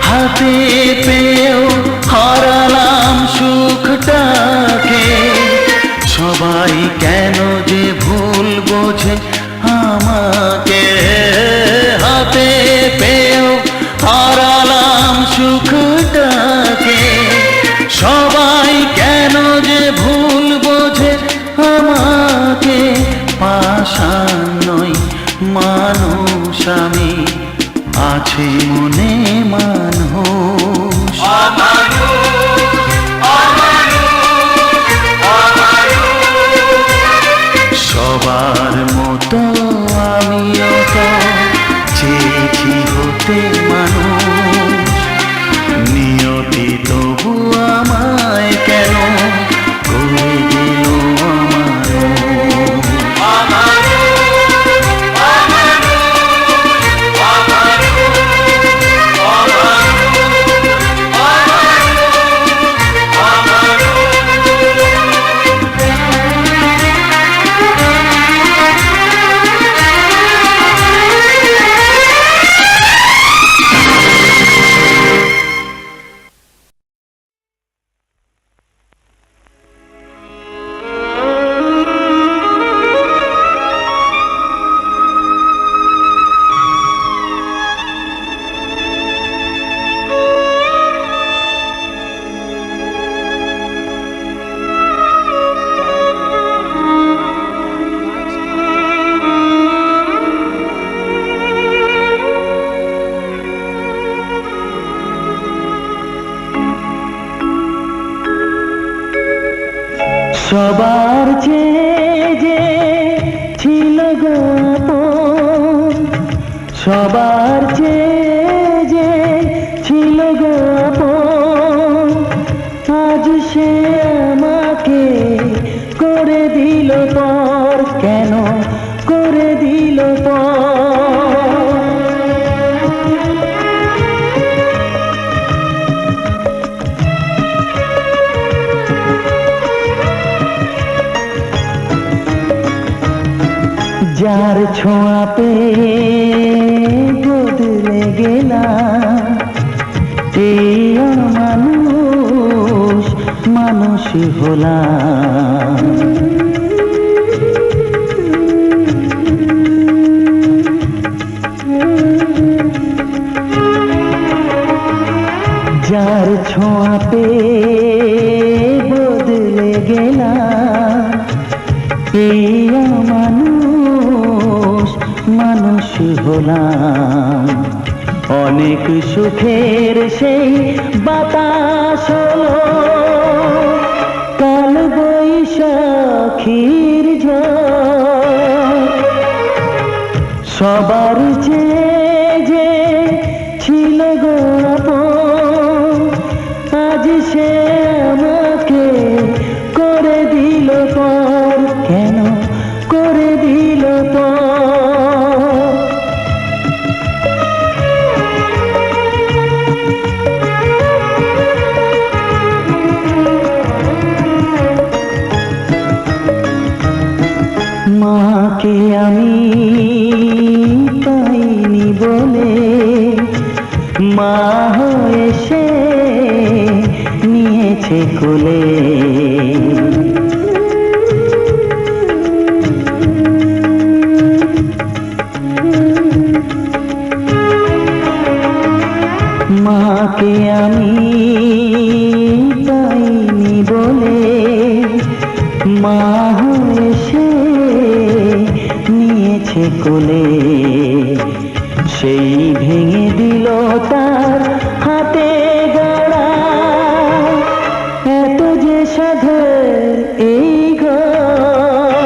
হাতে পেয়েও হারালাম সুখটাকে সবাই কেন যে ভুল বোঝে আমাকে হাতে পেয়েও হারালাম সুখটাকে সবাই কেন যে ভুল বোঝে আমাকে পাষাণ নই মানুষ আমি আছে মনে মানুষ সবার মতো আমিও তো চেয়েছি হতে মানুষ নিয়তি তবু আমায় কেন করে দিল অমানুষ সবার চেয়ে যে ছিল গো আপন, সবার চেয়ে যে ছিল গো আপন, আজ সে আমাকে করে দিল পর, কেন করে দিল পর? যার ছোঁয়া পেয়ে বদলে গেলাম, এই মানুষ মানুষ হলাম। যার ছোঁয়া পেয়ে বদলে গেলাম, এই মানুষ মানুষ হলাম। অনেক সুখের সেই বাতাস হলো, কাল বৈশাখীর ঝড়। সবার চেয়ে যে ছিল গো আপন, আজ সে আমাকে করে দিল পর, কেন করে দিল পর? মাকে আমি পাইনি বলে, মা হয়ে সে নিয়েছে কোলে। মাকে আমি পাইনি বলে, মা হয়ে সে নিয়েছে কোলে। সেই ভেঙে দিল তার হাতে গড়া, এত যে সাধের এই ঘর।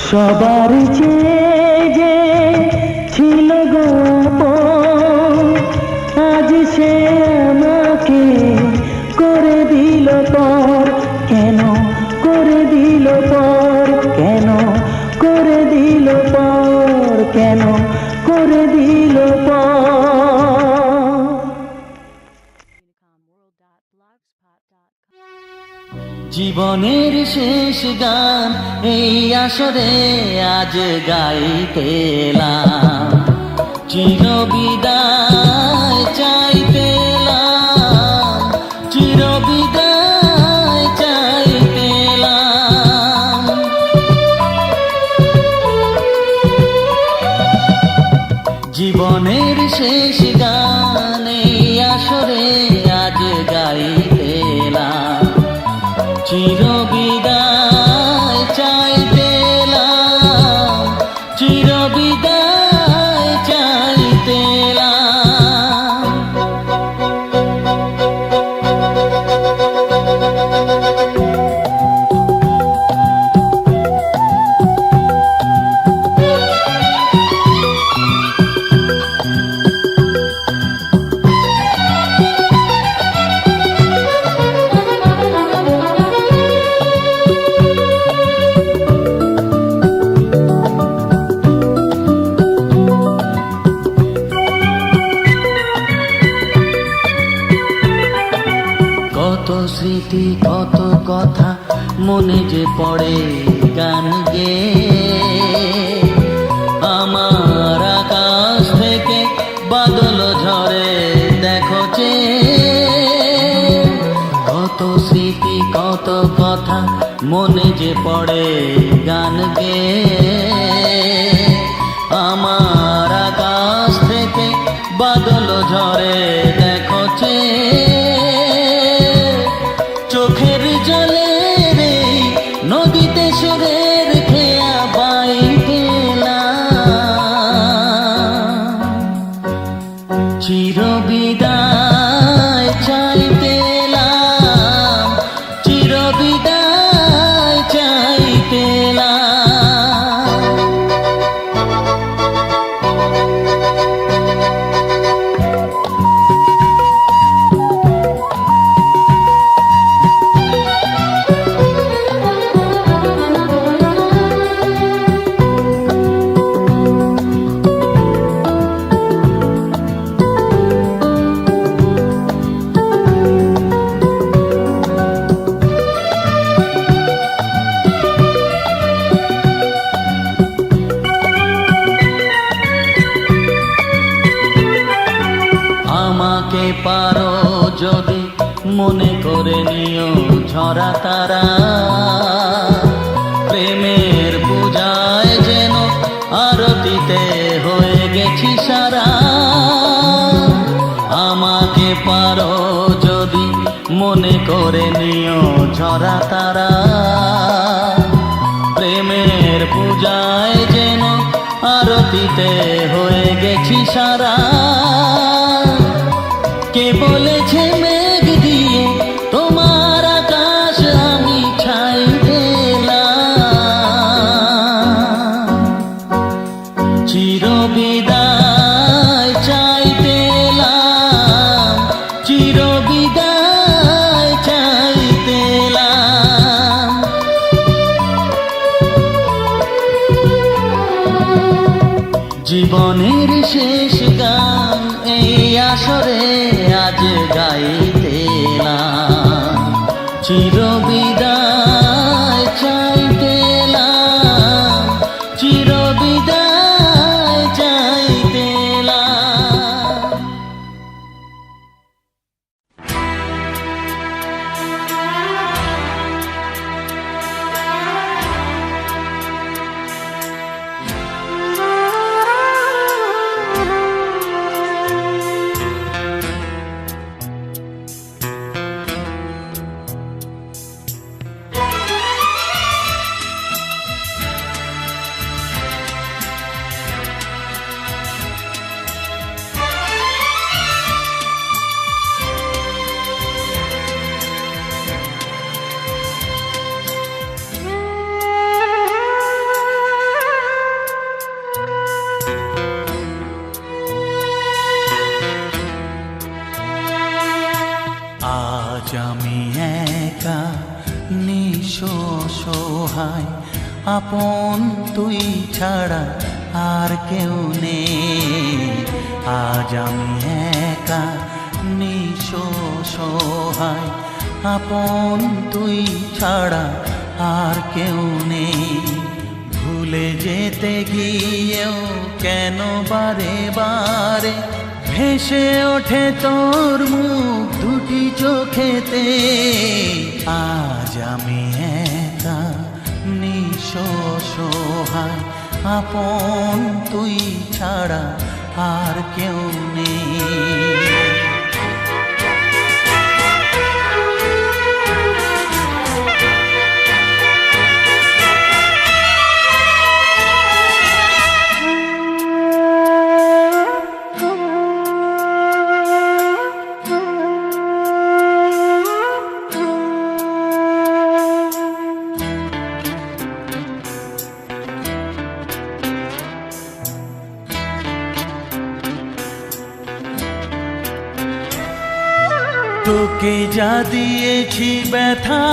সবার চেয়ে যে ছিল গো আপন, আজ সে আমাকে করে দিল পর, কেন করে দিল পর? কেন করে দিল পর? কেন করে দিল পর? জীবনের শেষ গান এই আসরে আজ গাইতে এলাম, চির বিদায় চাইতে এলাম, চির বিদায় চাইতে এলাম। জীবনের শেষ গান এই আসরে আজ গাইতে এলাম, চির বিদায় চাইতে এলাম, চির বিদায় চাইতে এলাম। কত স্মৃতি কত কথা মনে যে পড়ে গান গেয়ে, আমার আকাশ থেকে বাদল ঝরে দেখো চেয়ে। কত স্মৃতি কত কথা মনে যে পড়ে গান গেয়ে, আমার আকাশ থেকে বাদল ঝরে দেখো চেয়ে। চোখের জলে রে নদীতে সুরের খেয়া বাইতে এলাম, চির বিদায় চাইতে এলাম, চির বিদায় মনে করে নিও ঝরা তারা, প্রেমের পূজায় যেন আরতিতে হয়ে গেছি সারা। আমাকে পারো যদি মনে করে নিও ঝরা তারা, প্রেমের পূজায় যেন আরতিতে হয়ে গেছি সারা। কে বলেছে মেঘ দিয়ে তোমার আকাশ আমি ছাই দিলাম, চিরবিদায় চাইতে এলাম, চিরবিদায় চাইতে এলাম। জীবনের শেষ গান এই আসরে আজ গাইতে এলাম, চিরবিদায় চাইতে এলাম, চিরবিদায় চাইতে এলাম। আজ আমি একা নিঃসহায়, আপন তুই ছাড়া আর কেউ নেই। আজ আমি একা নিঃসহায়, আপন তুই ছাড়া আর কেউ নেই। ভুলে যেতে গিয়েও কেন বারে বারে ভেসে ওঠে তোর মুখ দুটি চোখেতে। আজ আমি একা নিঃসহায়, আপন তুই ছাড়া আর কেউ নেই। তোকে যা দিয়েছি ব্যথা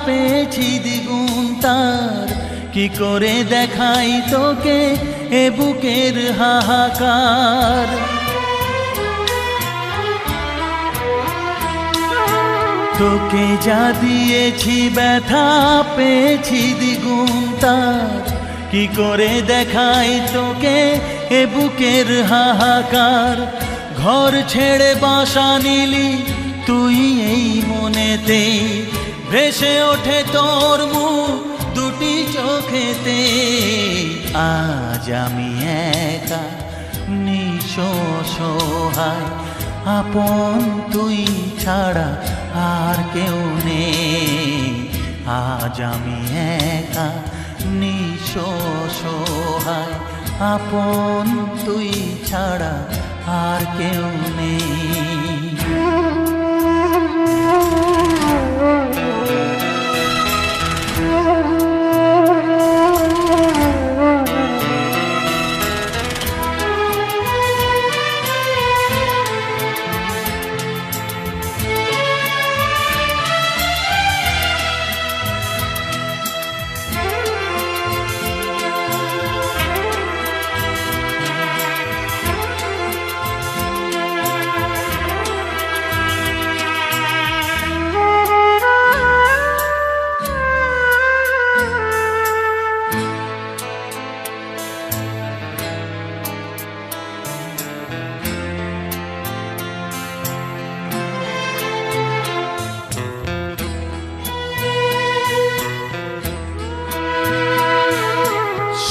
পেয়েছি দ্বিগুণ তার, কি করে দেখাই তোকে এ বুকের হাহাকার। তোকে যা দিয়েছি ব্যথা পেয়েছি দ্বিগুণ তার, কি করে দেখাই তোকে এ বুকের হাহাকার। ঘর ছেড়ে বাসা নিলি তুই এই মনেতে, ভেসে ওঠে তোর মুখ দুটি চোখেতে। আজ আমি একা নিঃসহায়, আপন তুই ছাড়া আর কেউ নেই। আজ আমি একা নিঃসহায়, আপন তুই ছাড়া আর কেউ নেই।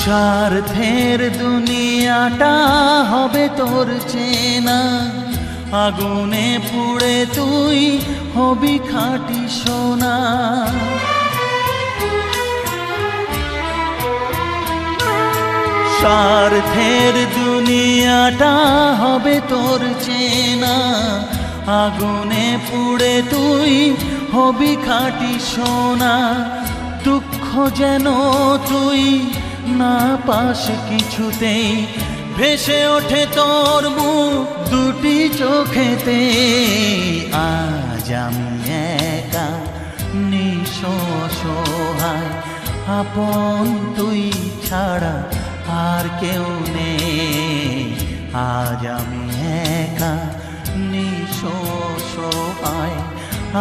স্বার্থের দুনিয়াটা হবে তোর চেনা, আগুনে পুড়ে তুই হবি খাঁটি সোনা। স্বার্থের দুনিয়াটা হবে তোর চেনা, আগুনে পুড়ে তুই হবি খাঁটি সোনা। দুঃখ যেন তুই না পাস কিছুতেই, ভেসে ওঠে তোর মুখ দুটি চোখেতে। আজ আমি একা নিঃসহায়, আপন তুই ছাড়া আর কেউ নেই। আজ আমি একা নিঃসহায়,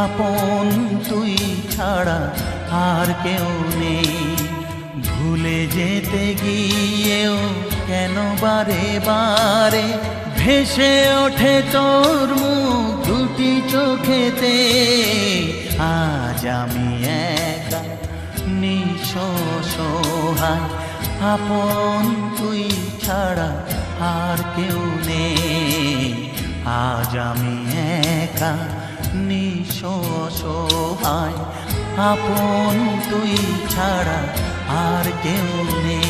আপন তুই ছাড়া আর কেউ নেই। ভুলে যেতে গিয়েও কেন বারে বারে ভেসে ওঠে তোর মুখ দুটি চোখেতে। আজ আমি একা নিঃসহায়, আপন তুই ছাড়া আর কেউ নেই। আজ আমি একা নিঃসহায়, আপন তুই ছাড়া আর কেউ নেই।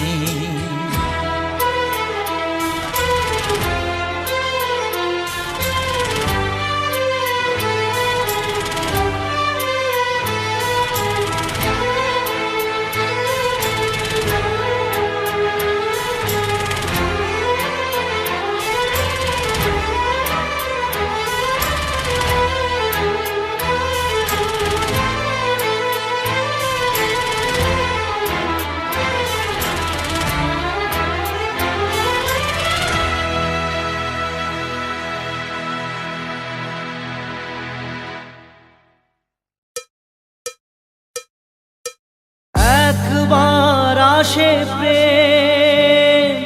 একবার আসে প্রেম,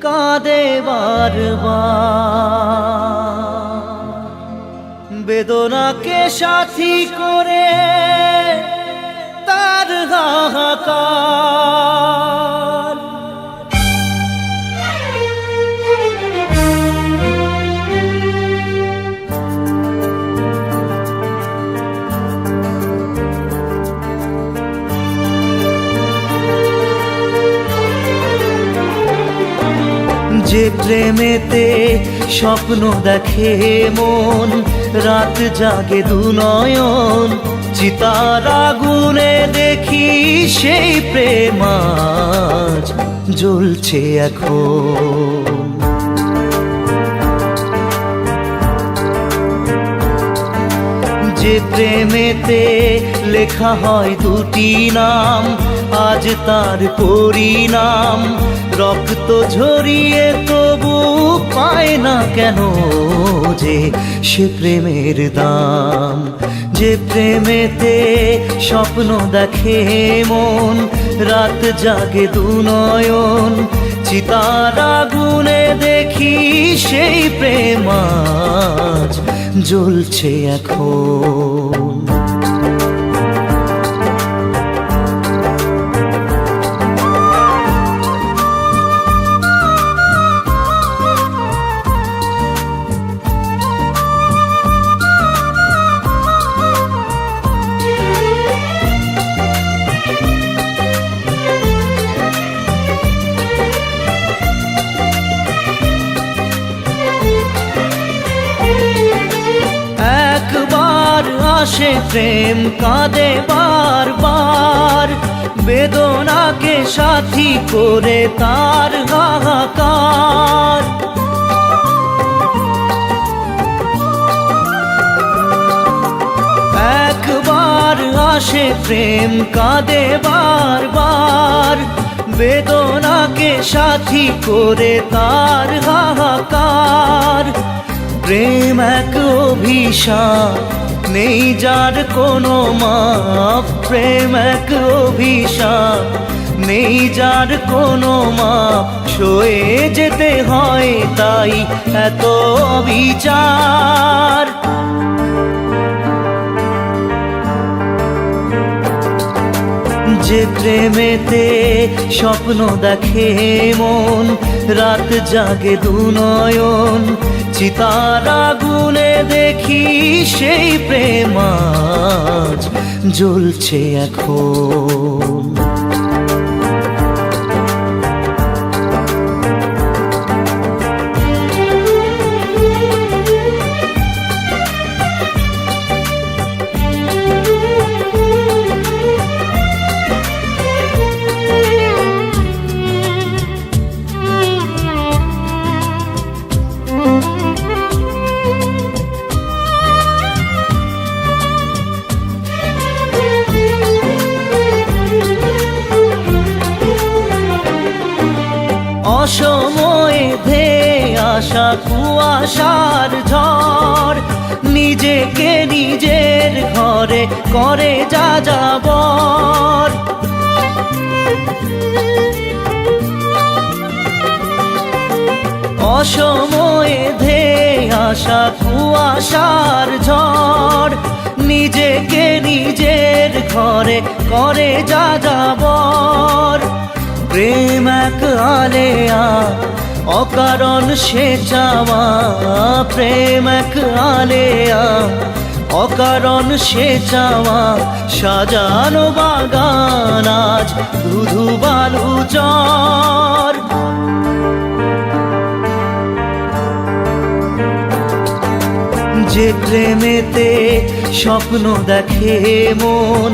কাঁদে বারবার, বেদনাকে সাথী করে তার হাহাকার। যে প্রেমেতে স্বপ্ন দেখে মন, রাত জাগে দু নয়ন, চিতার আগুনে দেখি সেই প্রেম আজ জ্বলছে এখন। যে প্রেমেতে লেখা হয় দুটি নাম, আজ তার পরিণাম রক্ত ঝরিয়ে তবু পায় না কেন যে সে প্রেমের দাম। যে প্রেমেতে স্বপ্ন দেখে মন, রাত জাগে দু নয়ন, চিতার আগুনে দেখি সেই প্রেম আজ জ্বলছে এখন। একবার আসে প্রেম, কাঁদে বারবার, বেদনাকে সাথী করে তার হাহাকার। একবার আসে প্রেম, কাঁদে বারবার, বেদনাকে সাথী করে তার হাহাকার। প্রেম এক অভিশাপ, নেই যার কোনো মাপ। প্রেম এক অভিশাপ, নেই যার কোনো মাপ। সয়ে যেতে হয় তাই এত বিচার। যে প্রেমেতে স্বপ্ন দেখে মন, রাত জাগে দুনয়ন, চিতার আগুনে দেখি সেই প্রেম আজ জ্বলছে এখন। অসময়ে ধেয়ে আসা কুয়াশার ঝড়, নিজেকে নিজের ঘরে করে যা যাবর। অসময়ে ধেয়ে আসা কুয়াশার ঝড়, নিজেকে নিজের ঘরে করে যা যাবর। প্রেম এক আলেয়া অকারণ সে চাওয়া, প্রেম এক আলেয়া অকারণ সে চাওয়া, সাজানো বাগান আজ ধুধু বালু চর। যে প্রেমেতে স্বপ্ন দেখে মন,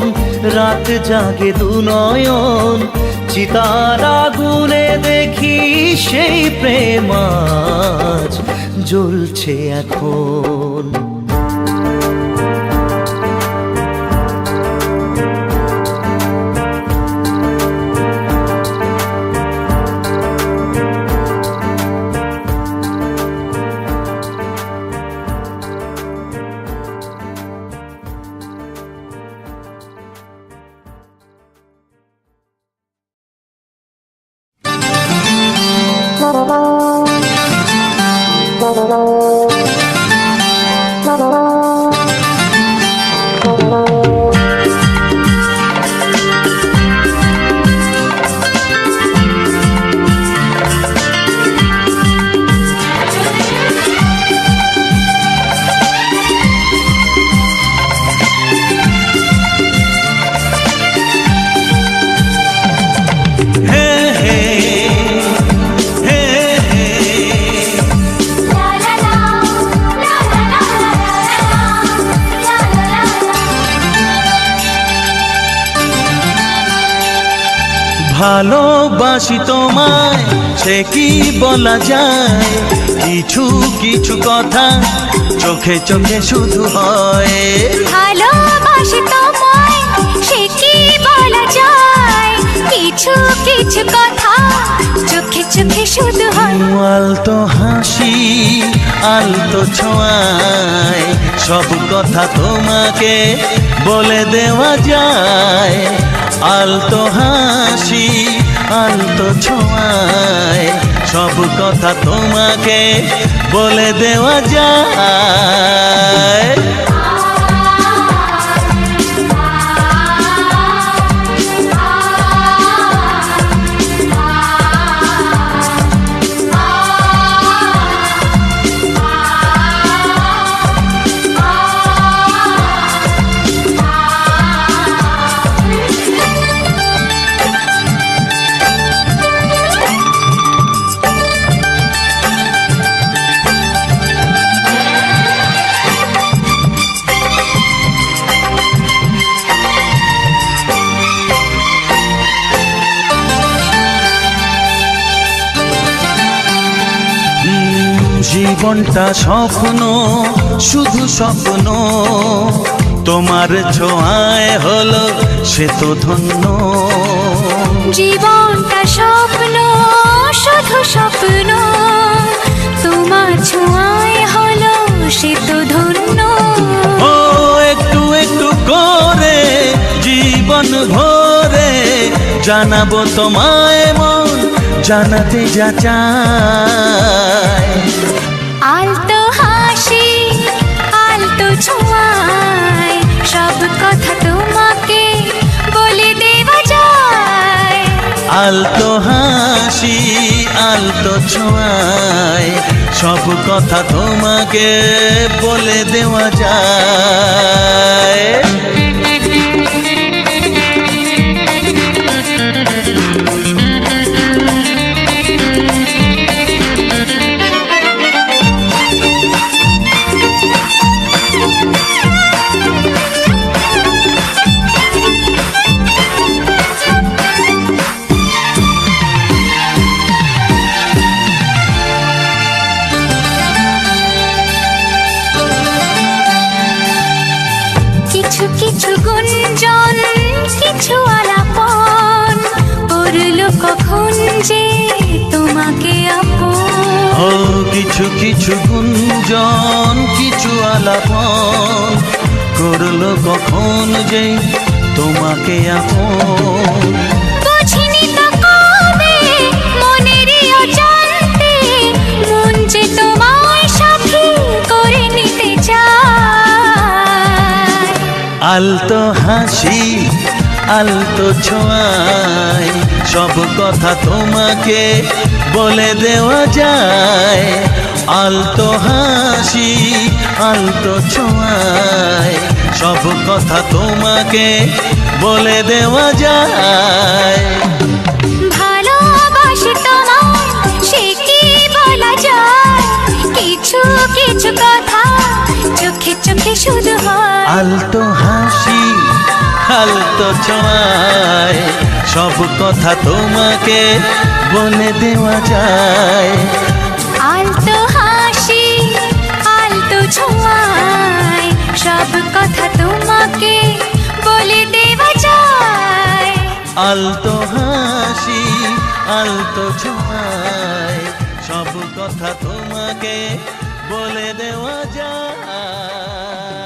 রাত জাগে দুনয়ন, চিতার আগুনে দেখি সেই প্রেম আজ জ্বলছে এখন। ভালোবাসি তোমায় সে কি বলা যায়, কিছু কিছু কথা চোখে চোখে শুধু হয়। ভালোবাসি তোমায় সে কি বলা যায়, কিছু কিছু কথা চোখে চোখে শুধু হয়। আলতো হাসি আলতো ছোঁয়ায় সব কথা তোমাকে বলে দেওয়া যায়। আলতো হাসি আলতো ছোঁয়ায় সব কথা তোমাকে বলে দেওয়া যায়। জীবনটা স্বপ্ন শুধু স্বপ্ন, তোমার ছোঁয়ায় হলো সে তো ধন্য। জীবনটা স্বপ্ন শুধু স্বপ্ন, তোমার ছোঁয়ায় হলো সে তো ধন্য। ও একটু একটু করে জীবন ভরে জানাবো তোমায় মন জানাতে যা চায়। আলতো হাসি আলতো ছোঁয়ায় সব কথা তোমাকে বলে দেওয়া যায়। আলতো হাসি আলতো ছোঁয়ায় সব কথা তোমাকে বলে দেওয়া যায়। কিছু কিছু গুঞ্জন কিছু আলাপন করলো কখন যে তোমাকে আপন। ও কিছু কিছু গুঞ্জন কিছু আলাপন করলো কখন যে তোমাকে আপন। বুঝিনি তো কবে মনেরই অজান্তে মন যে তোমায় সাথী করে নিতে চায়। আলতো হাসি আলতো ছোঁয়ায় সব কথা তোমাকে বলে দেওয়া যায়। আলতো হাসি আলতো ছোঁয়ায় সব কথা তোমাকে বলে দেওয়া যায়। ভালোবাসি তোমায় সে কি বলা যায়, কিছু কিছু কথা চোখে চোখে শুধু হয়। আলতো হাসি আলতো ছোঁয়ায় সব কথা তোমাকে বলে দেওয়া যায়। আলতো হাসি আলতো ছোঁয়ায় সব কথা তোমাকে বলে দেওয়া যায়। আলতো হাসি আলতো ছোঁয়ায় সব কথা তোমাকে বলে দেওয়া যায়।